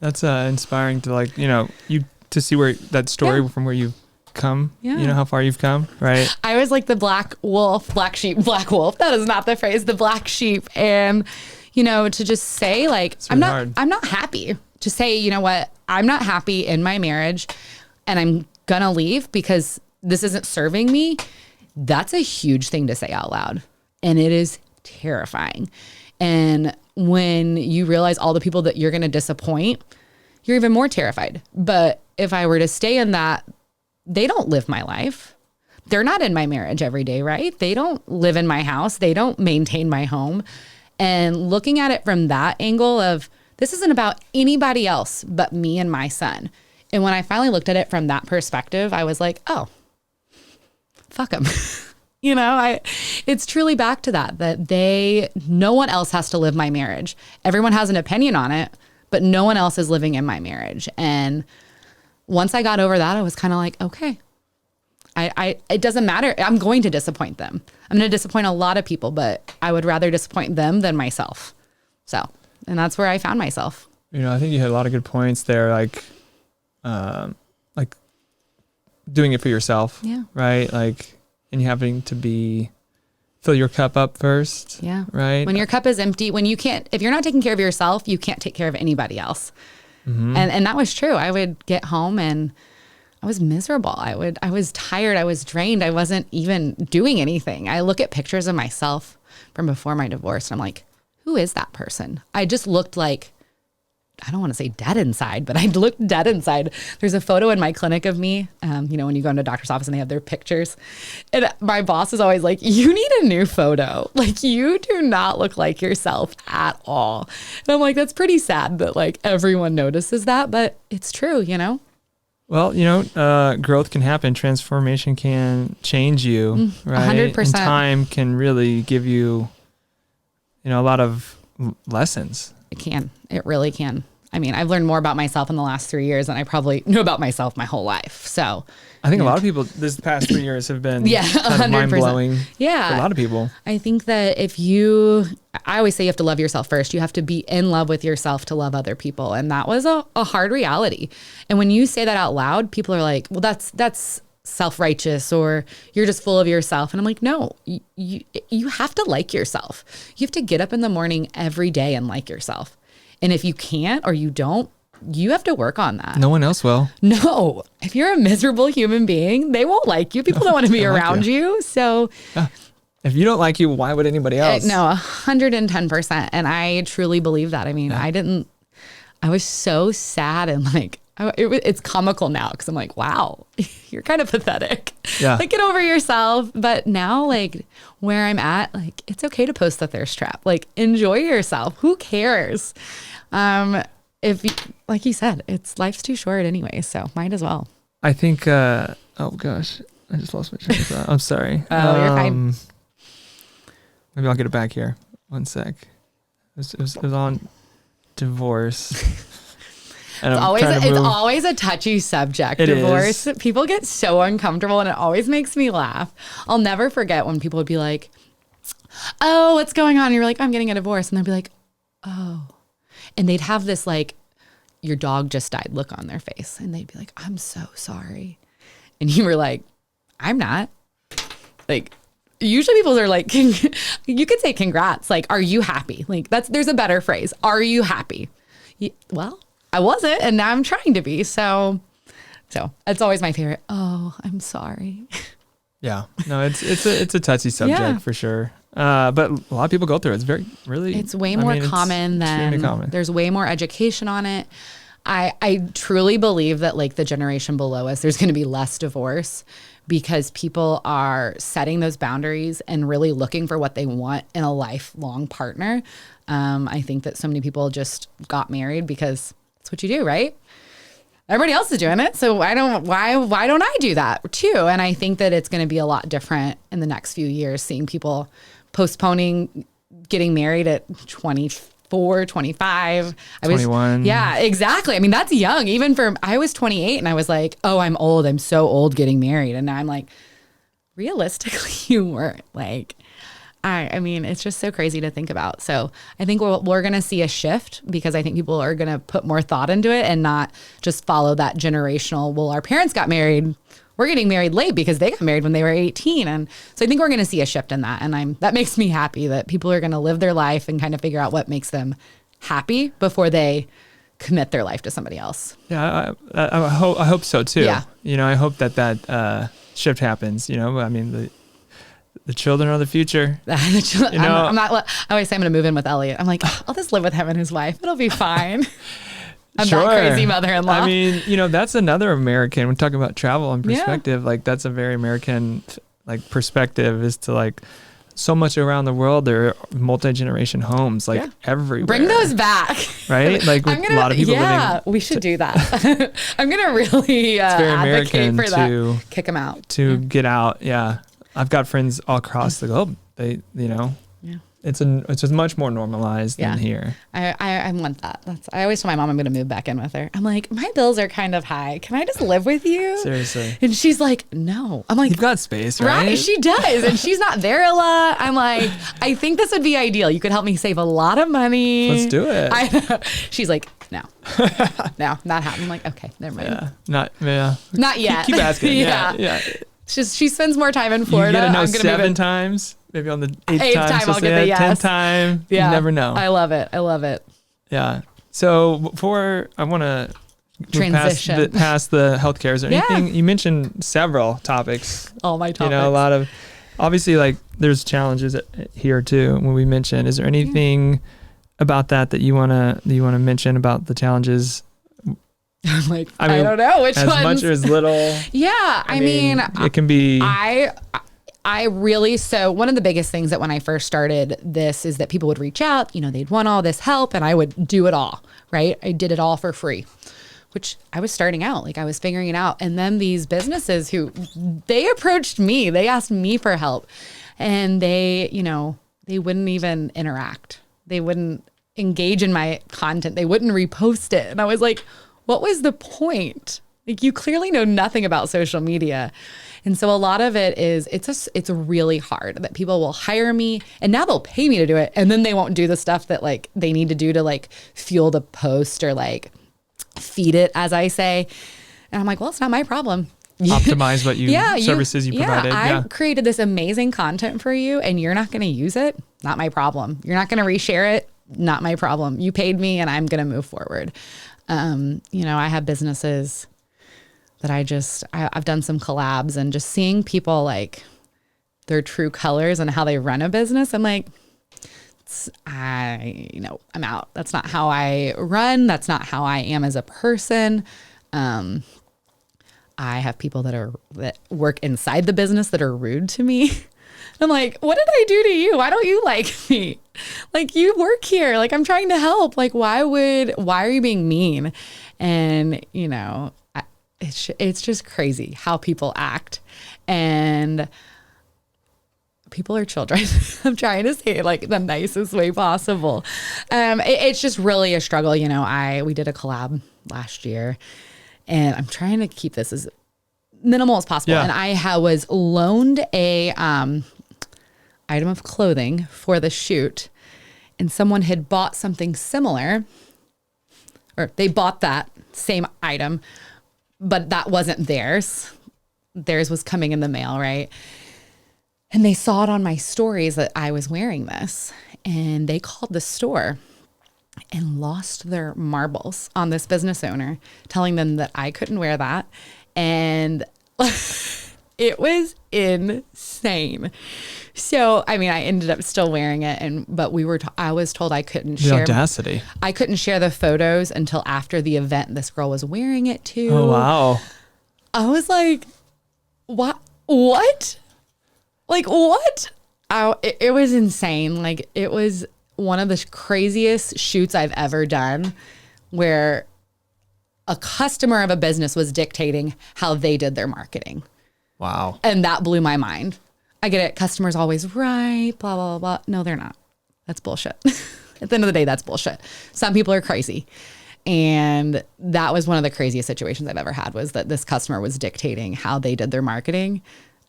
That's inspiring to to see where that story from where you've come, how far you've come, right? I was like the black sheep. That is not the phrase, the black sheep. And, to just say I'm not happy. To say, you know what, I'm not happy in my marriage and I'm gonna leave because this isn't serving me. That's a huge thing to say out loud. And it is terrifying. And when you realize all the people that you're going to disappoint, you're even more terrified. But if I were to stay in that, they don't live my life. They're not in my marriage every day, right? They don't live in my house. They don't maintain my home. And looking at it from that angle of, this isn't about anybody else but me and my son. And when I finally looked at it from that perspective, I was like, oh, fuck them. It's truly back to that no one else has to live my marriage. Everyone has an opinion on it, but no one else is living in my marriage. And once I got over that, I was kind of like, okay, it doesn't matter. I'm going to disappoint them. I'm going to disappoint a lot of people, but I would rather disappoint them than myself. So, and that's where I found myself. I think you had a lot of good points there. Like doing it for yourself. Yeah. Right. And you having to fill your cup up first. Yeah. Right. When your cup is empty, if you're not taking care of yourself, you can't take care of anybody else. Mm-hmm. And that was true. I would get home and I was miserable. I was tired. I was drained. I wasn't even doing anything. I look at pictures of myself from before my divorce and I'm like, who is that person? I just looked like, I don't want to say dead inside, but I looked dead inside. There's a photo in my clinic of me, when you go into a doctor's office and they have their pictures. And my boss is always like, you need a new photo. You do not look like yourself at all. And I'm like, that's pretty sad that everyone notices that, but it's true, Well, growth can happen. Transformation can change you, right? 100%. And time can really give you, a lot of lessons. It can. It really can. I mean, I've learned more about myself in the last 3 years than I probably knew about myself my whole life. So I think a lot of people this past 3 years have been kind of mind-blowing for a lot of people. I think that I always say you have to love yourself first. You have to be in love with yourself to love other people. And that was a hard reality. And when you say that out loud, people are like, well, that's self-righteous, or you're just full of yourself. And I'm like, no, you have to like yourself. You have to get up in the morning every day and like yourself. And if you can't, or you don't, you have to work on that. No one else will. No. If you're a miserable human being, they won't like you. People don't want to be around you. So if you don't like you, why would anybody else? No, 110%. And I truly believe that. I mean, I was so sad, and like, it's comical now because I'm like, wow, you're kind of pathetic. Yeah. Like, get over yourself. But now, like, where I'm at, like, it's okay to post the thirst trap. Like, enjoy yourself. Who cares? If like you said, life's too short anyway, so might as well. I think, oh gosh, I just lost my train of thought. I'm sorry. Oh, you're fine. Maybe I'll get it back here. One sec. It was on divorce. And it's always a touchy subject. Divorce. People get so uncomfortable, and it always makes me laugh. I'll never forget when people would be like, oh, what's going on? And you're like, I'm getting a divorce. And they'd be like, oh. And they'd have this like, your dog just died look on their face. And they'd be like, I'm so sorry. And you were like, I'm not. Like, usually people are like, you could say congrats. Like, are you happy? Like, there's a better phrase. Are you happy? Well, I wasn't, and now I'm trying to be. So it's always my favorite. Oh, I'm sorry. Yeah, no, it's a touchy subject for sure. But a lot of people go through it. It's way more common than there's way more education on it. I truly believe that like the generation below us, there's going to be less divorce because people are setting those boundaries and really looking for what they want in a lifelong partner. I think that so many people just got married because that's what you do, right? Everybody else is doing it. So why don't I do that too? And I think that it's going to be a lot different in the next few years, seeing people postponing getting married at 24, 25. 21. Yeah, exactly. I mean, that's young. I was 28 and I was like, oh, I'm old. I'm so old getting married. And now I'm like, realistically, you weren't. Like, I mean, it's just so crazy to think about. So I think we're going to see a shift because I think people are going to put more thought into it and not just follow that generational, well, our parents got married, we're getting married late because they got married when they were 18. And so I think we're going to see a shift in that. And that makes me happy that people are going to live their life and kind of figure out what makes them happy before they commit their life to somebody else. Yeah, I hope so too. Yeah. I hope that shift happens. I mean, the children are the future. I always say I'm going to move in with Elliot. I'm like, I'll just live with him and his wife. It'll be fine. I'm sure. that crazy mother-in-law. I mean, that's another American. We're talking about travel and perspective. Yeah. Like that's a very American perspective is to like so much around the world. There are multi-generation homes everywhere. Bring those back. Right? Like a lot of people living. Yeah, we should do that. I'm going to really advocate for that. Kick them out. To get out. Yeah. I've got friends all across the globe. It's much more normalized than here. I want that. I always tell my mom I'm going to move back in with her. I'm like, my bills are kind of high. Can I just live with you? Seriously. And she's like, no. I'm like, you've got space, right? Right. She does. And she's not there a lot. I'm like, I think this would be ideal. You could help me save a lot of money. Let's do it. I know. She's like, no, not happening. I'm like, okay, never mind. Not yet. Keep asking. Yeah. She spends more time in Florida. You get to know 7 times. Maybe on the 8th time I'll get the yes. 10th time. Yeah. You never know. I love it. Yeah. So before I want to transition past the healthcare, is there anything you mentioned? Several topics. All my topics. A lot of obviously there's challenges here too. When we mentioned, is there anything about that you wanna mention about the challenges? I'm like, I don't know which as ones. Much or as little. Yeah. I mean, it can be. I really, so one of the biggest things that when I first started this is that people would reach out, they'd want all this help and I would do it all, right? I did it all for free, which I was starting out, like I was figuring it out. And then these businesses they approached me, they asked me for help, and they wouldn't even interact. They wouldn't engage in my content. They wouldn't repost it. And I was like, what was the point? Like, you clearly know nothing about social media. And so a lot of it is, it's really hard that people will hire me and now they'll pay me to do it. And then they won't do the stuff that like they need to do to like fuel the post or like feed it, as I say. And I'm like, well, it's not my problem. Optimize what services you provided. I created this amazing content for you and you're not going to use it. Not my problem. You're not going to reshare it. Not my problem. You paid me and I'm going to move forward. I have businesses that I've done some collabs, and just seeing people like their true colors and how they run a business. I'm like, I'm out. That's not how I run. That's not how I am as a person. I have people that work inside the business that are rude to me. I'm like, what did I do to you? Why don't you like me? Like, you work here. Like, I'm trying to help. Like, why are you being mean? And, it's just crazy how people act. And people are children. I'm trying to say it like the nicest way possible. It's just really a struggle. We did a collab last year, and I'm trying to keep this as minimal as possible. Yeah. And I was loaned a item of clothing for the shoot, and someone had bought something similar, or they bought that same item, but that wasn't theirs. Theirs was coming in the mail, right? And they saw it on my stories that I was wearing this, and they called the store and lost their marbles on this business owner, telling them that I couldn't wear that. And it was insane. So, I ended up still wearing it, but I was told I couldn't share. The audacity. I couldn't share the photos until after the event this girl was wearing it too. Oh, wow. I was like, what? Like, what? It was insane. Like, it was one of the craziest shoots I've ever done, where a customer of a business was dictating how they did their marketing. Wow. And that blew my mind. I get it. Customers always right, blah, blah, blah. No, they're not. That's bullshit. At the end of the day, that's bullshit. Some people are crazy. And that was one of the craziest situations I've ever had, was that this customer was dictating how they did their marketing.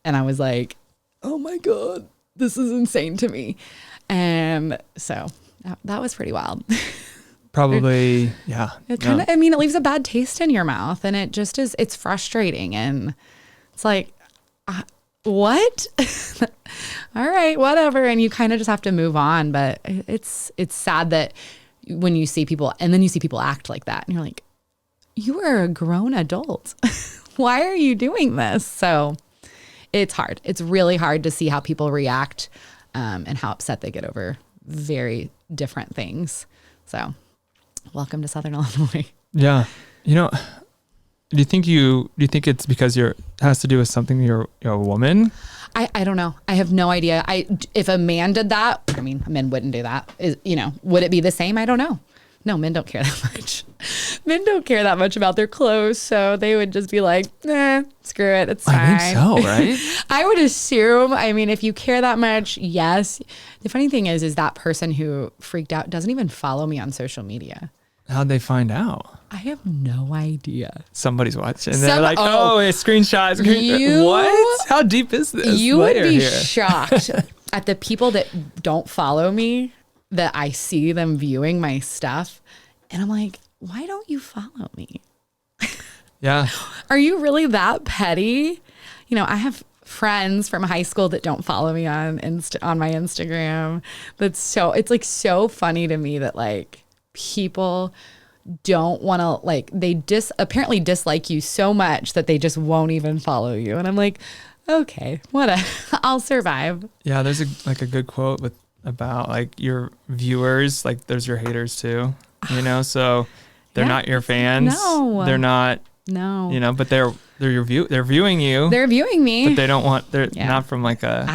And I was like, oh my God, this is insane to me. And so that was pretty wild. Probably, yeah. It kind of, it leaves a bad taste in your mouth, and it just is, it's frustrating. And it's like, what? All right, whatever. And you kind of just have to move on. But it's sad that when you see people, and then you see people act like that, and you're like, you are a grown adult. Why are you doing this? So it's hard. It's really hard to see how people react, and how upset they get over very different things. So welcome to Southern Illinois. Yeah. Do you think it's because has to do with something you're a woman? I don't know. I have no idea. If a man did that, men wouldn't do that. Would it be the same? I don't know. No, men don't care that much. Men don't care that much about their clothes, so they would just be like, screw it, it's fine. I think so, right? I would assume, if you care that much, yes. The funny thing is that person who freaked out doesn't even follow me on social media. How'd they find out? I have no idea. Somebody's watching. And they're like, it's screenshots. What? How deep is this? You would be shocked at the people that don't follow me, that I see them viewing my stuff. And I'm like, why don't you follow me? Yeah. Are you really that petty? I have friends from high school that don't follow me on my Instagram. It's like so funny to me that like people don't want to, they apparently dislike you so much that they just won't even follow you. And I'm like, okay, I'll survive. Yeah. There's a good quote about like your viewers, like there's your haters too, so they're not your fans. No, they're not. No, but they're they're viewing you. They're viewing me, but they don't want. They're not from like a.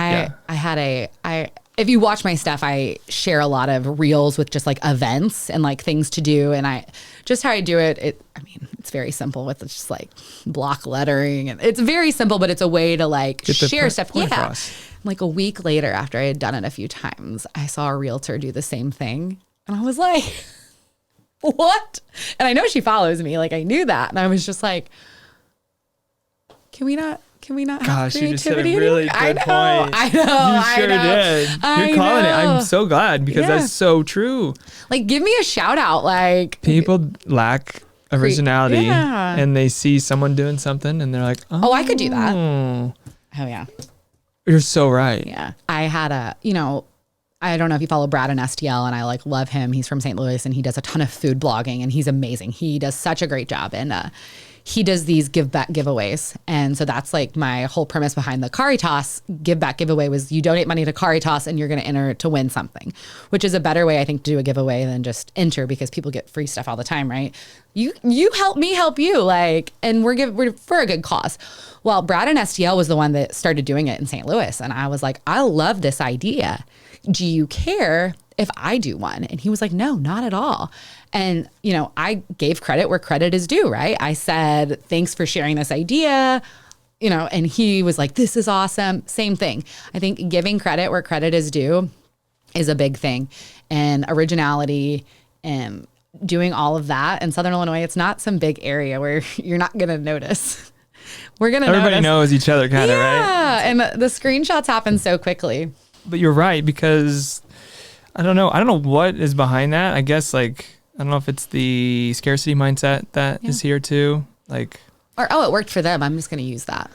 I if you watch my stuff, I share a lot of reels with just like events and like things to do. And how I do it, I mean, it's very simple with just like block lettering. And it's very simple, but it's a way to like share stuff. Yeah. Across. Like a week later, after I had done it a few times, I saw a realtor do the same thing. And I was like, what? And I know she follows me. Like I knew that. And I was just like, can we not have creativity? You just said a really good point. I know. You sure did. You're calling it. I'm so glad because that's so true. Like, give me a shout out. Like, people lack originality and they see someone doing something and they're like, oh, I could do that. Oh, yeah. You're so right. Yeah. I had I don't know if you follow Brad and STL, and I like love him. He's from St. Louis and he does a ton of food blogging and he's amazing. He does such a great job. And, he does these give back giveaways. And so that's like my whole premise behind the Caritas give back giveaway was you donate money to Caritas and you're going to enter to win something, which is a better way, I think, to do a giveaway than just enter because people get free stuff all the time, right? You help me help you, like, and we're for a good cause. Well, Brad and STL was the one that started doing it in St. Louis. And I was like, I love this idea. Do you care if I do one? And he was like, no, not at all. And, I gave credit where credit is due, right? I said, thanks for sharing this idea, and he was like, this is awesome. Same thing. I think giving credit where credit is due is a big thing. And originality and doing all of that in Southern Illinois, it's not some big area where you're not going to notice. We're going to Everybody knows each other kind of, right? Yeah. And the screenshots happen so quickly. But you're right, because I don't know what is behind that. I guess I don't know if it's the scarcity mindset that is here too. It worked for them. I'm just going to use that.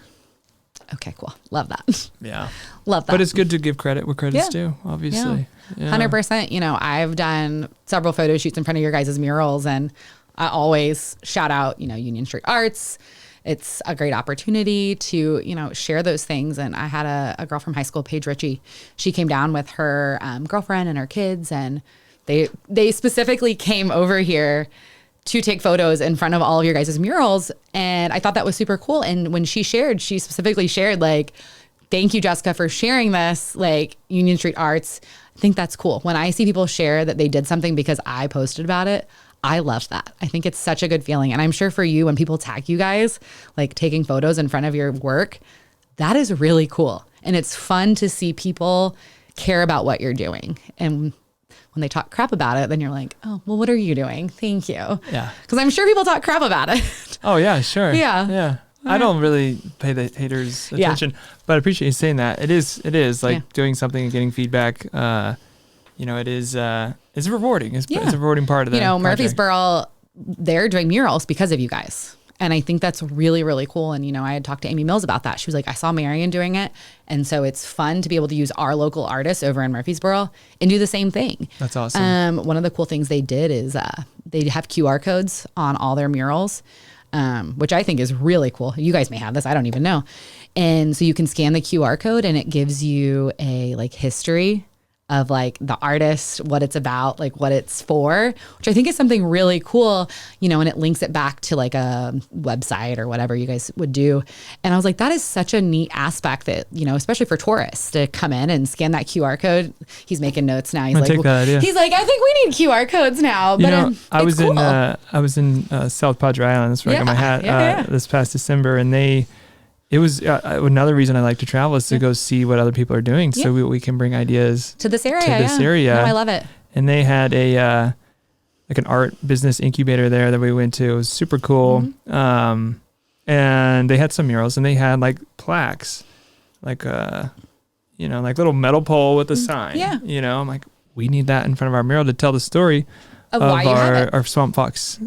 Okay, cool. Love that. Yeah. Love that. But it's good to give credit where credit's due, obviously. Yeah. 100%. I've done several photo shoots in front of your guys' murals, and I always shout out, Union Street Arts. It's a great opportunity to, share those things. And I had a girl from high school, Paige Ritchie. She came down with her girlfriend and her kids, and they specifically came over here to take photos in front of all of your guys' murals. And I thought that was super cool. And when she specifically shared, thank you, Jessica, for sharing this, Union Street Arts. I think that's cool. When I see people share that they did something because I posted about it, I love that. I think it's such a good feeling. And I'm sure for you, when people tag you guys, taking photos in front of your work, that is really cool. And it's fun to see people care about what you're doing. And when they talk crap about it, then you're like, oh, well, what are you doing? Thank you. Yeah. Because I'm sure people talk crap about it. Oh, yeah, sure. Yeah. Yeah. I don't really pay the haters attention, but I appreciate you saying that. It is doing something and getting feedback. It is, it's rewarding. It's a rewarding part of that. Murfreesboro, they're doing murals because of you guys. And I think that's really, really cool. And, I had talked to Amy Mills about that. She was like, I saw Marion doing it. And so it's fun to be able to use our local artists over in Murfreesboro and do the same thing. That's awesome. One of the cool things they did is they have QR codes on all their murals, which I think is really cool. You guys may have this. I don't even know. And so you can scan the QR code and it gives you a history of the artist, what it's about, what it's for, which I think is something really cool, and it links it back to a website or whatever you guys would do. And I was like, that is such a neat aspect that, especially for tourists to come in and scan that QR code. He's making notes now. He's like, he's like, I think we need QR codes now. But I was in South Padre Island. That's where I got my hat this past December, and it was another reason I like to travel is to go see what other people are doing, so we can bring ideas to this area. No, I love it. And they had a an art business incubator there that we went to. It was super cool. Mm-hmm. And they had some murals, and they had plaques, little metal pole with a sign. Yeah. I'm like, we need that in front of our mural to tell the story of our swamp fox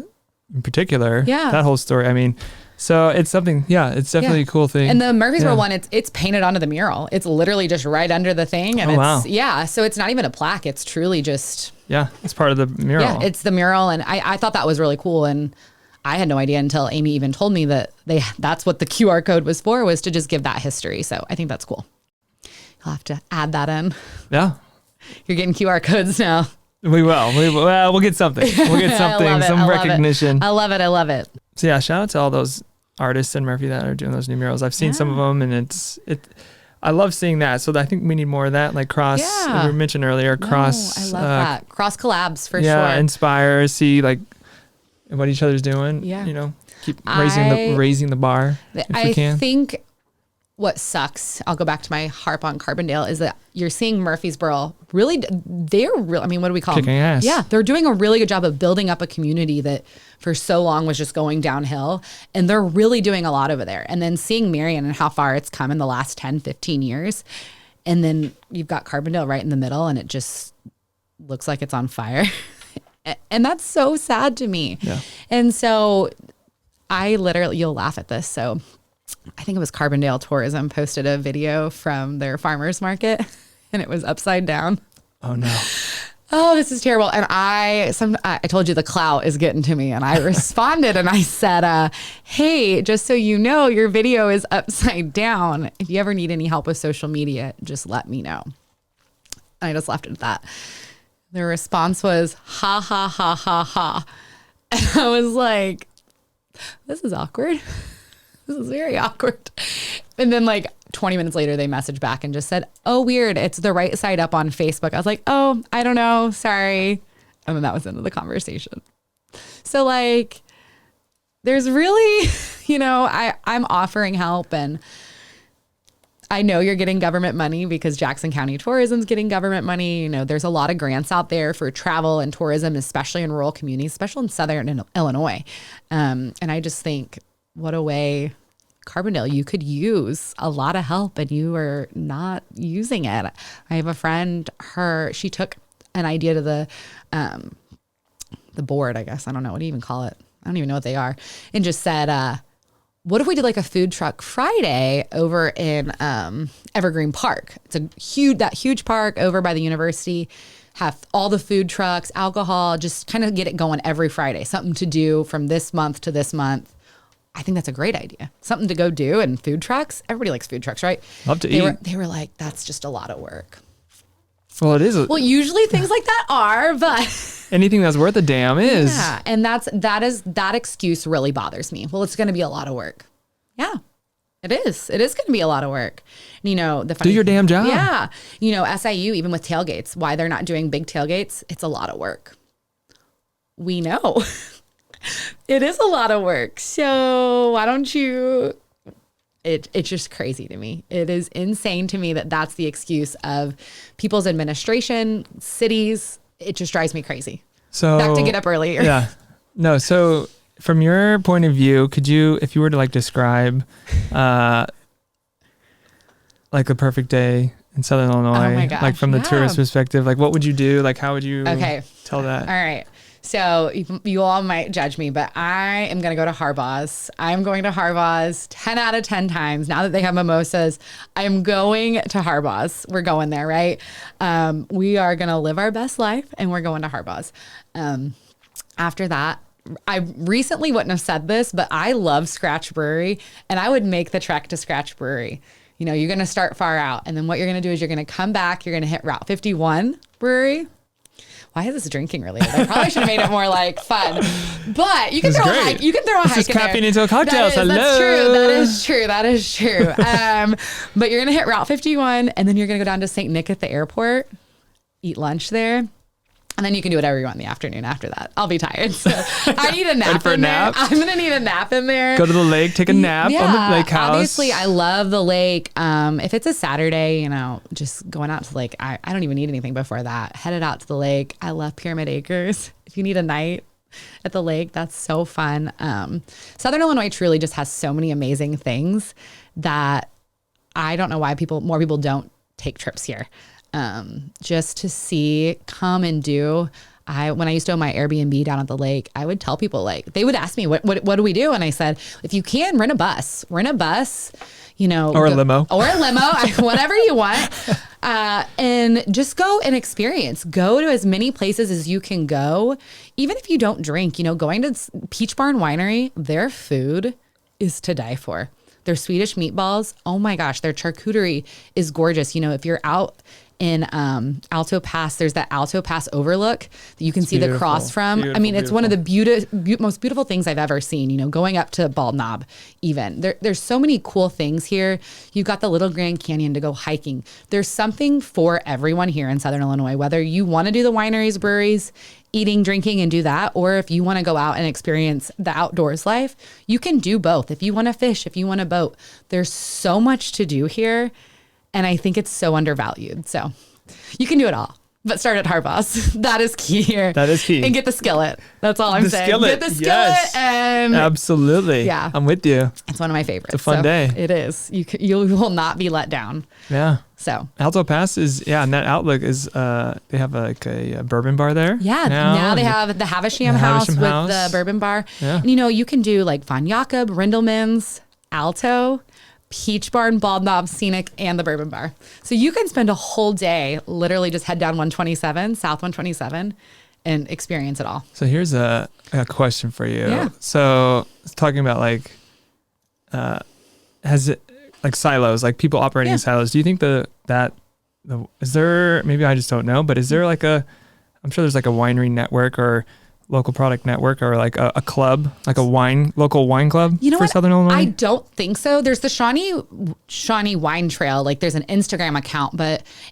in particular. Yeah. That whole story. I mean. So it's something, it's definitely a cool thing. And the Murfreesboro one, it's painted onto the mural. It's literally just right under the thing. And so it's not even a plaque. It's truly just. Yeah, it's part of the mural. Yeah, it's the mural. And I thought that was really cool. And I had no idea until Amy even told me that that's what the QR code was for, was to just give that history. So I think that's cool. You'll have to add that in. Yeah. You're getting QR codes now. We will. We'll get something. We'll get something, some recognition. I love it. So yeah, shout out to all those artists in Murphy that are doing those new murals. I've seen some of them, and I love seeing that. So I think we need more of that, like cross, we mentioned earlier, cross. I love that. Cross collabs for sure. Yeah, inspire, see like what each other's doing. Yeah. You know, keep raising the bar if we can. I think what sucks, I'll go back to my harp on Carbondale, is that you're seeing Murfreesboro really, I mean, what do we call Kicking them? ass. Yeah, they're doing a really good job of building up a community that for so long was just going downhill. And they're really doing a lot over there. And then seeing Marion and how far it's come in the last 10, 15 years. And then you've got Carbondale right in the middle and it just looks like it's on fire. And that's so sad to me. Yeah. And so you'll laugh at this. So I think it was Carbondale Tourism posted a video from their farmers market and it was upside down. Oh no. Oh, this is terrible. And I told you the clout is getting to me and I responded and I said, hey, just so you know, your video is upside down. If you ever need any help with social media, just let me know. And I just left it at that. The response was, ha, ha, ha, ha, ha. And I was like, this is awkward. This is very awkward. And then like 20 minutes later, they messaged back and just said, oh, weird. It's the right side up on Facebook. I was like, oh, I don't know. Sorry. And then that was the end of the conversation. So like, there's really, I'm offering help and I know you're getting government money because Jackson County Tourism's getting government money. There's a lot of grants out there for travel and tourism, especially in rural communities, especially in Southern Illinois. And I just think, what a way, Carbondale, you could use a lot of help and you are not using it. I have a friend, she took an idea to the board, I guess. I don't know. What do you even call it? I don't even know what they are. And just said, what if we did like a food truck Friday over in Evergreen Park? It's that huge park over by the university. Have all the food trucks, alcohol, just kind of get it going every Friday. Something to do from this month to this month. I think that's a great idea. Something to go do and food trucks. Everybody likes food trucks, right? Love to eat. They were like, that's just a lot of work. Well, it is. Well, usually things like that are, but anything that's worth a damn is. Yeah, and that excuse really bothers me. Well, it's going to be a lot of work. Yeah, it is. It is going to be a lot of work. Do your damn job. Yeah. SIU, even with tailgates, why they're not doing big tailgates, it's a lot of work. We know. It is a lot of work. So why don't you... It's just crazy to me. It is insane to me that that's the excuse of people's administration, cities. It just drives me crazy. So back to get up earlier. Yeah. No. So from your point of view, could you, if you were to like describe, like a perfect day in Southern Illinois, oh my gosh, like from the tourist perspective, like what would you do? Like how would you tell that? All right. So you all might judge me, but I am going to go to Harbaugh's. I'm going to Harbaugh's 10 out of 10 times. Now that they have mimosas, I'm going to Harbaugh's. We're going there, right? We are going to live our best life and we're going to Harbaugh's. After that, I recently wouldn't have said this, but I love Scratch Brewery and I would make the trek to Scratch Brewery. You're going to start far out. And then what you're going to do is you're going to come back. You're going to hit Route 51 Brewery. Why is this drinking related? I probably should have made it more like fun, but you can throw a hike. You can throw a hike. This is caffeine into a cocktail. Hello. That is true. But you're going to hit Route 51 and then you're going to go down to St. Nick at the airport, eat lunch there. And then you can do whatever you want in the afternoon after that. I'll be tired. So I need a nap in there. I'm going to need a nap in there. Go to the lake, take a nap on the lake house. Obviously, I love the lake. If it's a Saturday, just going out to the lake, I don't even need anything before that. Headed out to the lake. I love Pyramid Acres. If you need a night at the lake, that's so fun. Southern Illinois truly just has so many amazing things that I don't know why more people don't take trips here. Just to see, come and do. When I used to own my Airbnb down at the lake, I would tell people they would ask me, what do we do? And I said, if you can rent a bus, or a limo, whatever you want. And just go and experience, go to as many places as you can go. Even if you don't drink, going to Peach Barn Winery, their food is to die for. Their Swedish meatballs, oh my gosh, their charcuterie is gorgeous. If you're out in Alto Pass. There's that Alto Pass overlook that you can see the cross from. I mean, it's one of the most beautiful things I've ever seen, you know, going up to Bald Knob even. There's so many cool things here. You've got the Little Grand Canyon to go hiking. There's something for everyone here in Southern Illinois, whether you want to do the wineries, breweries, eating, drinking, and do that, or if you want to go out and experience the outdoors life, you can do both. If you want to fish, if you want to boat, there's so much to do here. And I think it's so undervalued. So you can do it all, but start at Harbaugh's. That is key here. That is key. And get the skillet. That's all I'm saying. Skillet. Get the skillet. Yes. And absolutely. Yeah. I'm with you. It's one of my favorites. It's a fun day. It is. You will not be let down. Yeah. So Alto Pass is, and that outlook is, they have like a bourbon bar there. Yeah. Now they have the Havisham House with the bourbon bar. Yeah. And, you know, you can do like Von Jakob, Rindelman's, Alto, Peach Barn, Bald Knob, Scenic, and the Bourbon Bar. So you can spend a whole day, literally just head down 127, South 127, and experience it all. So here's a question for you. Yeah. So talking about like, has it like silos, like people operating in silos? Do you think is there, maybe I just don't know, but is there like I'm sure there's like a winery network or local product network or like a club, like a local wine club for Southern Illinois? I don't think so. There's the Shawnee Wine Trail. Like there's an Instagram account,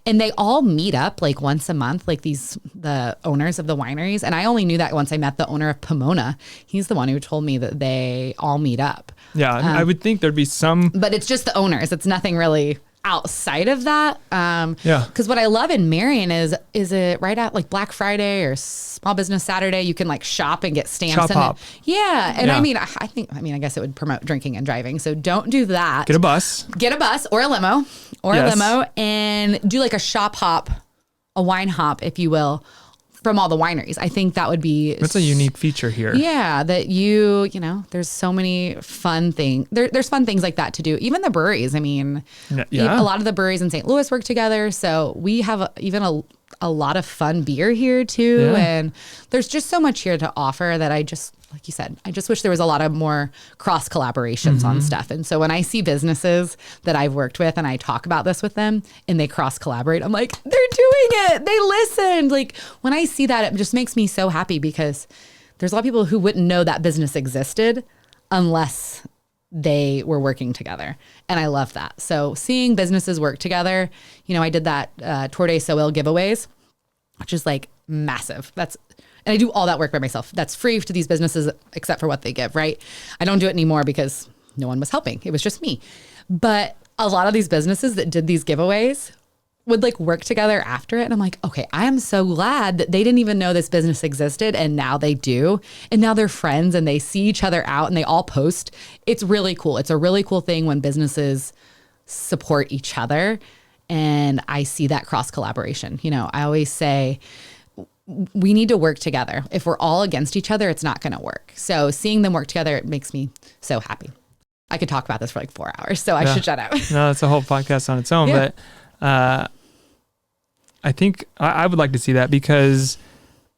and they all meet up like once a month, like the owners of the wineries. And I only knew that once I met the owner of Pomona. He's the one who told me that they all meet up. Yeah. I would think there'd be some, but it's just the owners. It's nothing really outside of that. Yeah. Because what I love in Marion is it right at like Black Friday or Small Business Saturday, you can like shop and get stamps. Shop hop. Yeah. And I mean, I guess it would promote drinking and driving. So don't do that. Get a bus or a limo and do like a shop hop, a wine hop, if you will, from all the wineries. I think that would be... That's a unique feature here. Yeah, that you know, there's so many fun things. There's fun things like that to do. Even the breweries. I mean, a lot of the breweries in St. Louis work together. So we have even a lot of fun beer here too. Yeah. And there's just so much here to offer that I just, like you said, I just wish there was a lot of more cross collaborations on stuff. And so when I see businesses that I've worked with and I talk about this with them and they cross collaborate, I'm like, they're doing it. They listened. Like when I see that, it just makes me so happy because there's a lot of people who wouldn't know that business existed unless they were working together. And I love that. So seeing businesses work together, you know, I did that Tour de Soil giveaways, which is like massive. And I do all that work by myself. That's free to these businesses except for what they give, right? I don't do it anymore because no one was helping. It was just me. But a lot of these businesses that did these giveaways would like work together after it. And I'm like, okay, I am so glad that they didn't even know this business existed and now they do. And now they're friends and they see each other out and they all post. It's really cool. It's a really cool thing when businesses support each other. And I see that cross collaboration. You know, I always say, we need to work together. If we're all against each other, it's not going to work. So seeing them work together, it makes me so happy. I could talk about this for like 4 hours, so I should shut up. No, it's a whole podcast on its own. Yeah. But I think I would like to see that because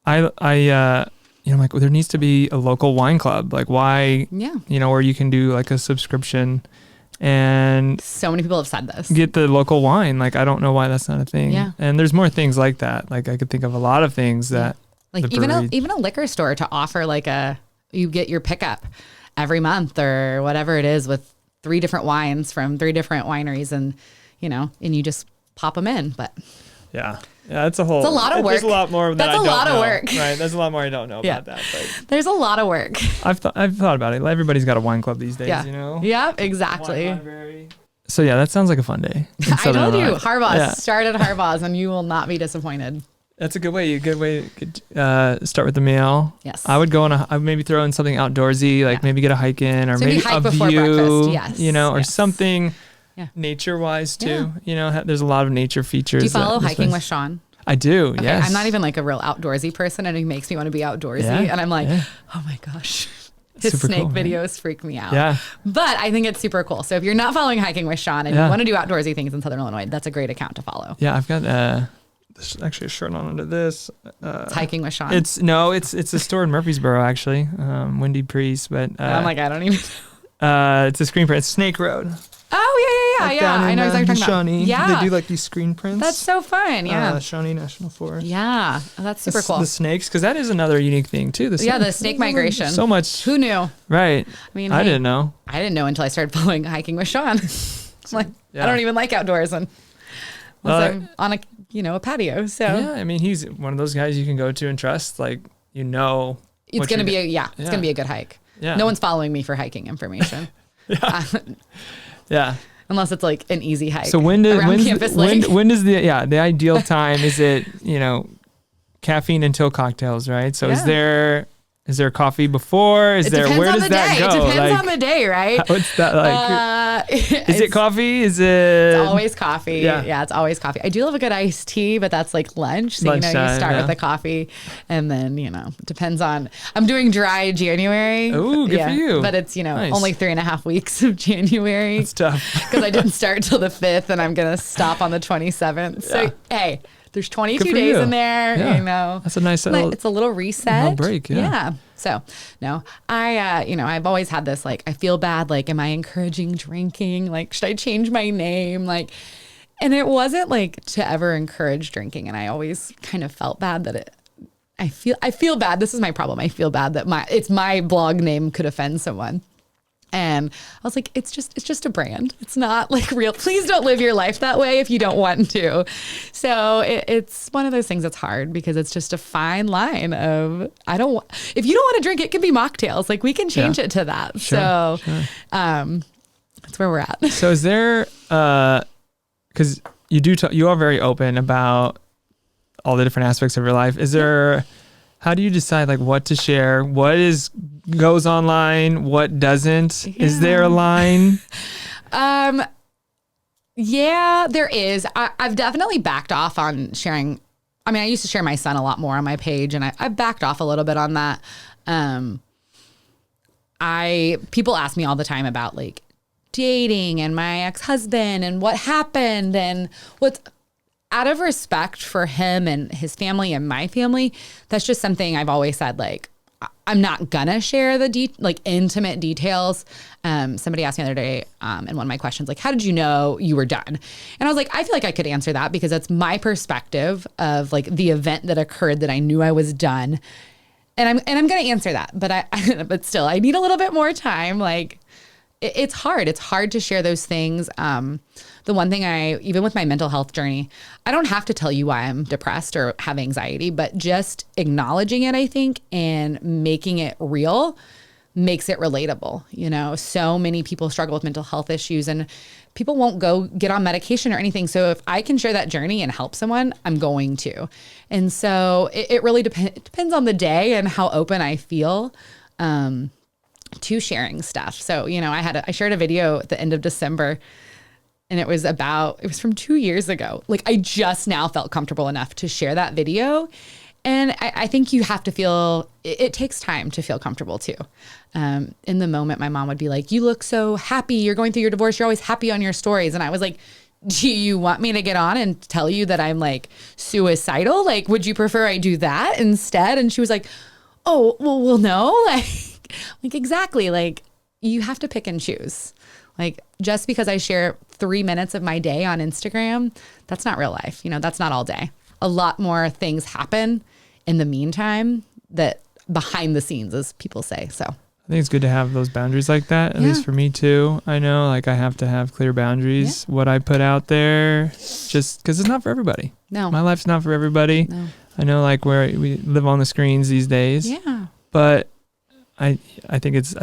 you know, like there needs to be a local wine club. Like why, you know, where you can do like a subscription. And so many people have said this. Get the local wine. Like, I don't know why that's not a thing. Yeah. And there's more things like that. Like I could think of a lot of things that like even a liquor store to offer like you get your pickup every month or whatever it is with 3 different wines from 3 different wineries and, you know, and you just pop them in. But yeah, it's a lot of work. There's a lot more that I don't know. That's a lot of work. Right. There's a lot more I don't know about that. But there's a lot of work. I've thought about it. Everybody's got a wine club these days, you know? Yeah, exactly. So yeah, that sounds like a fun day. I told you, Harbaugh's. Start at Harbaugh's and you will not be disappointed. That's a good way. Start with the meal. Yes. I would I'd maybe throw in something outdoorsy, like maybe get a hike in, or so maybe hike a before view, breakfast. Yes. You know, or something nature-wise too. Yeah. You know, there's a lot of nature features. Do you follow Hiking with Sean? I do. Okay, yes. I'm not even like a real outdoorsy person, and he makes me want to be outdoorsy, and I'm like, oh my gosh. His super snake videos freak me out. Yeah. But I think it's super cool. So if you're not following Hiking with Sean and you want to do outdoorsy things in Southern Illinois, that's a great account to follow. Yeah, I've got there's actually a shirt on under this. It's Hiking with Sean. It's a store in Murfreesboro actually. Windy Priest, but I'm like, I don't even know. It's a screen print. It's Snake Road. Oh I know exactly what you're talking Shawnee. about. Yeah. They do like these screen prints. That's so fun. Yeah. Shawnee National Forest. Yeah. That's super cool. The snakes, because that is another unique thing too. The snake migration. So much. Who knew? Right. I mean, I didn't know. I didn't know until I started following hiking with Sean. I'm like, I don't even like outdoors, and I'm on a patio. So yeah, I mean, he's one of those guys you can go to and trust. Like, it's gonna be it's gonna be a good hike. Yeah. No one's following me for hiking information. Yeah. Unless it's like an easy hike. So when does the ideal time? Is it, caffeine until cocktails, right? So is there coffee before? Where does that go? It depends on the day, right? What's that like? Is it coffee? It's always coffee. Yeah, it's always coffee. I do love a good iced tea, but that's like lunch. So, you start with the coffee, and then, it depends on, I'm doing dry January. Ooh, good for you. But it's, nice. Only 3.5 weeks of January. It's tough. Because I didn't start till the 5th, and I'm going to stop on the 27th. So, hey, there's 22 days in there, That's a nice it's a little reset. Break, yeah. So, no, I've always had this, like, I feel bad, like, am I encouraging drinking? Like, should I change my name? Like, and it wasn't, like, to ever encourage drinking. And I always kind of felt bad that I feel bad. This is my problem. I feel bad that my blog name could offend someone. And I was like, it's just a brand. It's not like real. Please don't live your life that way if you don't want to. So it's one of those things that's hard, because it's just a fine line of, if you don't want to drink, it can be mocktails. Like, we can change it to that. Sure, so that's where we're at. So is there, because you are very open about all the different aspects of your life. Is there, how do you decide like what to share? What goes online? What doesn't? Yeah. Is there a line? Yeah, there is. I've definitely backed off on sharing. I mean, I used to share my son a lot more on my page, and I backed off a little bit on that. People ask me all the time about like dating and my ex-husband and what happened and what's, out of respect for him and his family and my family, that's just something I've always said, like, I'm not gonna share the intimate details. Somebody asked me the other day in one of my questions, like, how did you know you were done? And I was like, I feel like I could answer that, because that's my perspective of like the event that occurred that I knew I was done. And I'm gonna answer that, but still, I need a little bit more time. Like, it's hard. It's hard to share those things. The one thing even with my mental health journey, I don't have to tell you why I'm depressed or have anxiety, but just acknowledging it, I think, and making it real makes it relatable. So many people struggle with mental health issues, and people won't go get on medication or anything. So if I can share that journey and help someone, I'm going to. And so it really depends on the day and how open I feel to sharing stuff. So, I shared a video at the end of December, and it was from 2 years ago. Like, I just now felt comfortable enough to share that video. And I think you have to feel, it takes time to feel comfortable too. In the moment, my mom would be like, you look so happy. You're going through your divorce. You're always happy on your stories. And I was like, do you want me to get on and tell you that I'm like suicidal? Like, would you prefer I do that instead? And she was like, oh, well, no. Like, exactly. Like, you have to pick and choose. Like, just because I share 3 minutes of my day on Instagram, that's not real life. That's not all day. A lot more things happen in the meantime, that behind the scenes, as people say. So I think it's good to have those boundaries like that, at least for me too. I know, like, I have to have clear boundaries, what I put out there, just because it's not for everybody. No. My life's not for everybody. No. I know, like, where we live on the screens these days. Yeah. But I think it's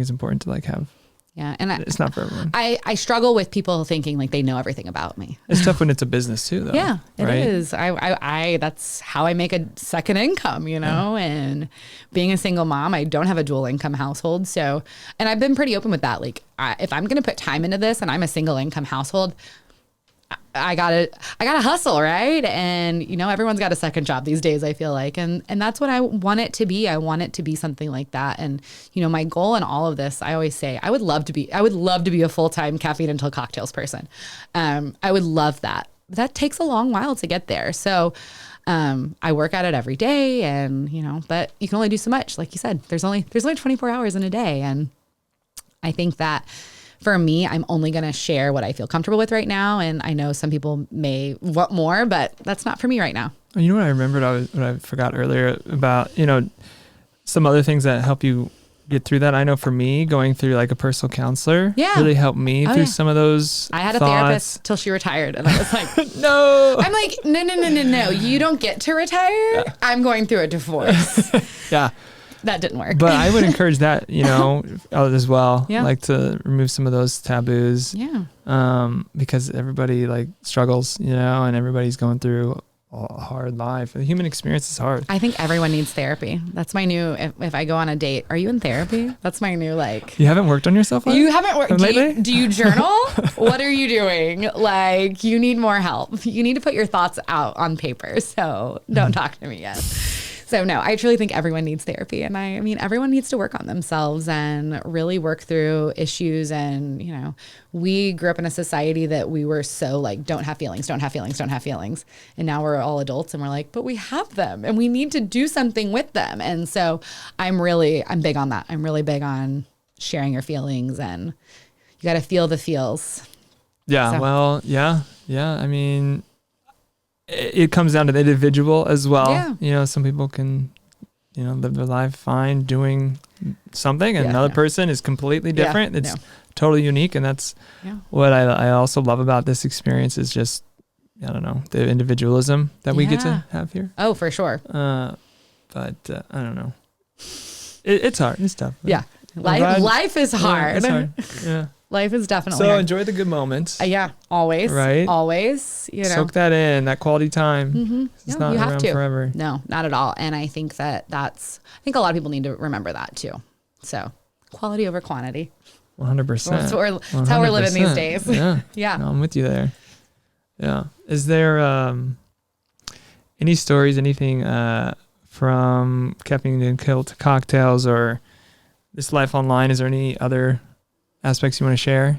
important to like have. Yeah, and it's not for everyone. I struggle with people thinking like they know everything about me. It's tough when it's a business too, though. Yeah, it is. I that's how I make a second income, and being a single mom, I don't have a dual income household. So, and I've been pretty open with that. Like, if I'm going to put time into this and I'm a single income household, I gotta hustle, right? And everyone's got a second job these days, I feel like, and that's what I want it to be. I want it to be something like that. And my goal in all of this, I always say, I would love to be a full-time Caffeine Until Cocktails person. I would love that. That takes a long while to get there. So I work at it every day, and but you can only do so much. Like you said, there's only 24 hours in a day, and I think that for me, I'm only going to share what I feel comfortable with right now. And I know some people may want more, but that's not for me right now. You know what I remembered? What I forgot earlier about, some other things that help you get through that. I know for me, going through like a personal counselor really helped me through some of those I had a thoughts. therapist till she retired, and I was like, no. I'm like, no. You don't get to retire. Yeah. I'm going through a divorce. Yeah. That didn't work. But I would encourage that, as well. Yeah. Like to remove some of those taboos. Yeah. Because everybody like struggles, and everybody's going through a hard life. The human experience is hard. I think everyone needs therapy. That's my new, if I go on a date, are you in therapy? That's my new You haven't worked on yourself lately? You haven't worked lately? Do you journal? What are you doing? Like, you need more help. You need to put your thoughts out on paper. So don't talk to me yet. So no, I truly think everyone needs therapy. And I mean, everyone needs to work on themselves and really work through issues. And, we grew up in a society that we were so like, don't have feelings. And now we're all adults and we're like, but we have them and we need to do something with them. And so I'm big on that. I'm really big on sharing your feelings, and you got to feel the feels. Yeah. So. Well, yeah. I mean, it comes down to the individual as well. Yeah. Some people can, live their life fine doing something, and another person is completely different. It's totally unique. And that's what I also love about this experience is just, I don't know, the individualism that we get to have here. Oh, for sure. But I don't know. It's hard. It's tough. Yeah. Life is hard. It's hard. Yeah. Life is definitely so hard. Enjoy the good moments. Yeah, always. Right? Always, Soak that in, that quality time. Mm-hmm. It's not you have around to. forever. No, not at all. And I think I think a lot of people need to remember that too. So quality over quantity. 100%. That's how we're living these days. Yeah. Yeah. No, I'm with you there. Yeah. Is there any stories, anything from Caffeine to Cocktails or this life online? Is there any other aspects you want to share?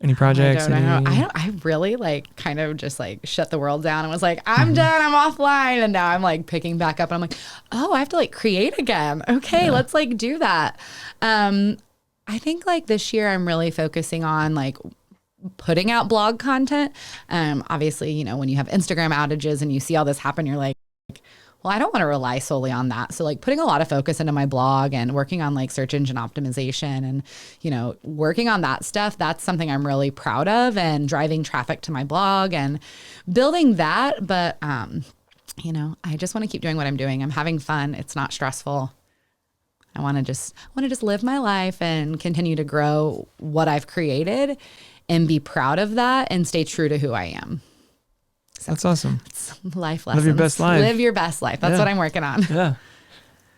Any projects? I really kind of just shut the world down and was like, I'm done, I'm offline. And now I'm picking back up and I'm like, oh, I have to create again. Okay, let's do that. I think this year I'm really focusing on putting out blog content. Obviously, when you have Instagram outages and you see all this happen, you're like, well, I don't want to rely solely on that. So putting a lot of focus into my blog and working on search engine optimization and, working on that stuff, that's something I'm really proud of, and driving traffic to my blog and building that. But, I just want to keep doing what I'm doing. I'm having fun. It's not stressful. I want to just live my life and continue to grow what I've created and be proud of that and stay true to who I am. So that's awesome. It's life lessons. Live your best life. Live your best life. That's what I'm working on. Yeah.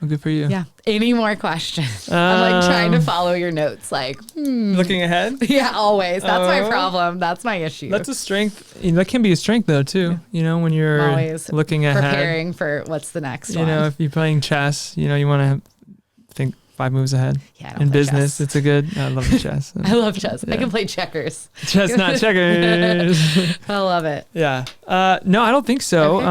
Well, good for you. Yeah. Any more questions? I'm trying to follow your notes. Looking ahead? Yeah, always. That's my problem. That's my issue. That's a strength. That can be a strength though too. When you're always looking ahead. Preparing for what's the next one. If you're playing chess, you want to think 5 moves ahead. Yeah, I don't in play business, chess. I love chess. I love chess. Yeah. I can play checkers. Chess, not checkers. I love it. Yeah. No, I don't think so. Okay,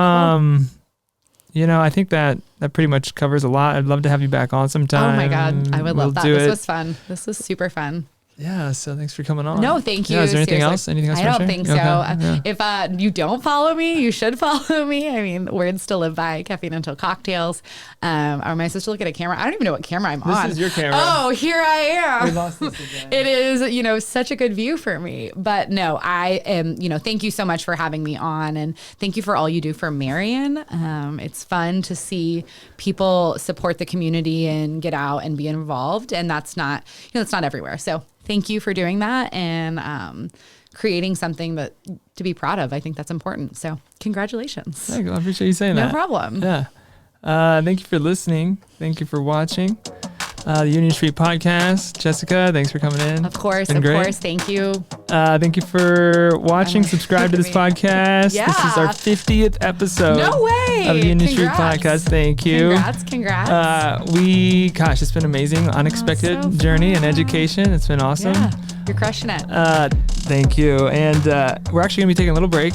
cool. I think that pretty much covers a lot. I'd love to have you back on sometime. Oh my God. I would love that. This was fun. This was super fun. Yeah, so thanks for coming on. No, thank you. Yeah, is there anything Seriously. else? Anything else? I don't think so. Okay. If you don't follow me, you should follow me. I mean, words to live by, Caffeine until Cocktails. Or am I supposed to look at a camera? I don't even know what camera I'm on. This is your camera. Oh, here I am. We lost this again. It is, such a good view for me. But no, I am, thank you so much for having me on, and thank you for all you do for Marion. It's fun to see people support the community and get out and be involved, and that's not, it's not everywhere. So thank you for doing that and creating something that to be proud of. I think that's important. So congratulations. Thank you. I appreciate you saying that. No problem. Yeah. Thank you for listening. Thank you for watching the Union Street Podcast. Jessica, thanks for coming in. Of course. Thank you. Thank you for watching. Subscribe to this podcast. Yeah. This is our 50th episode. No way. Of the Union Street Podcast. Thank you. Congrats. It's been amazing, unexpected journey and education. It's been awesome. Yeah, you're crushing it. Thank you. And we're actually going to be taking a little break.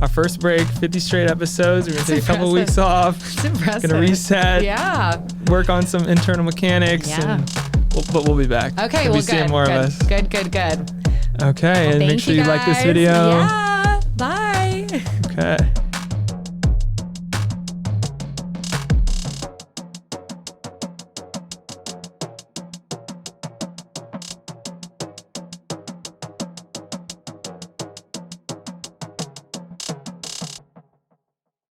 Our first break, 50 straight episodes. We're going to take a couple weeks off. It's impressive. Going to reset. Yeah. Work on some internal mechanics. Yeah. And but we'll be back. Okay, You'll well, be seeing good. more Good. of us. Good. Okay, and make Thank sure you like this guys. video. Yeah. Bye. Okay.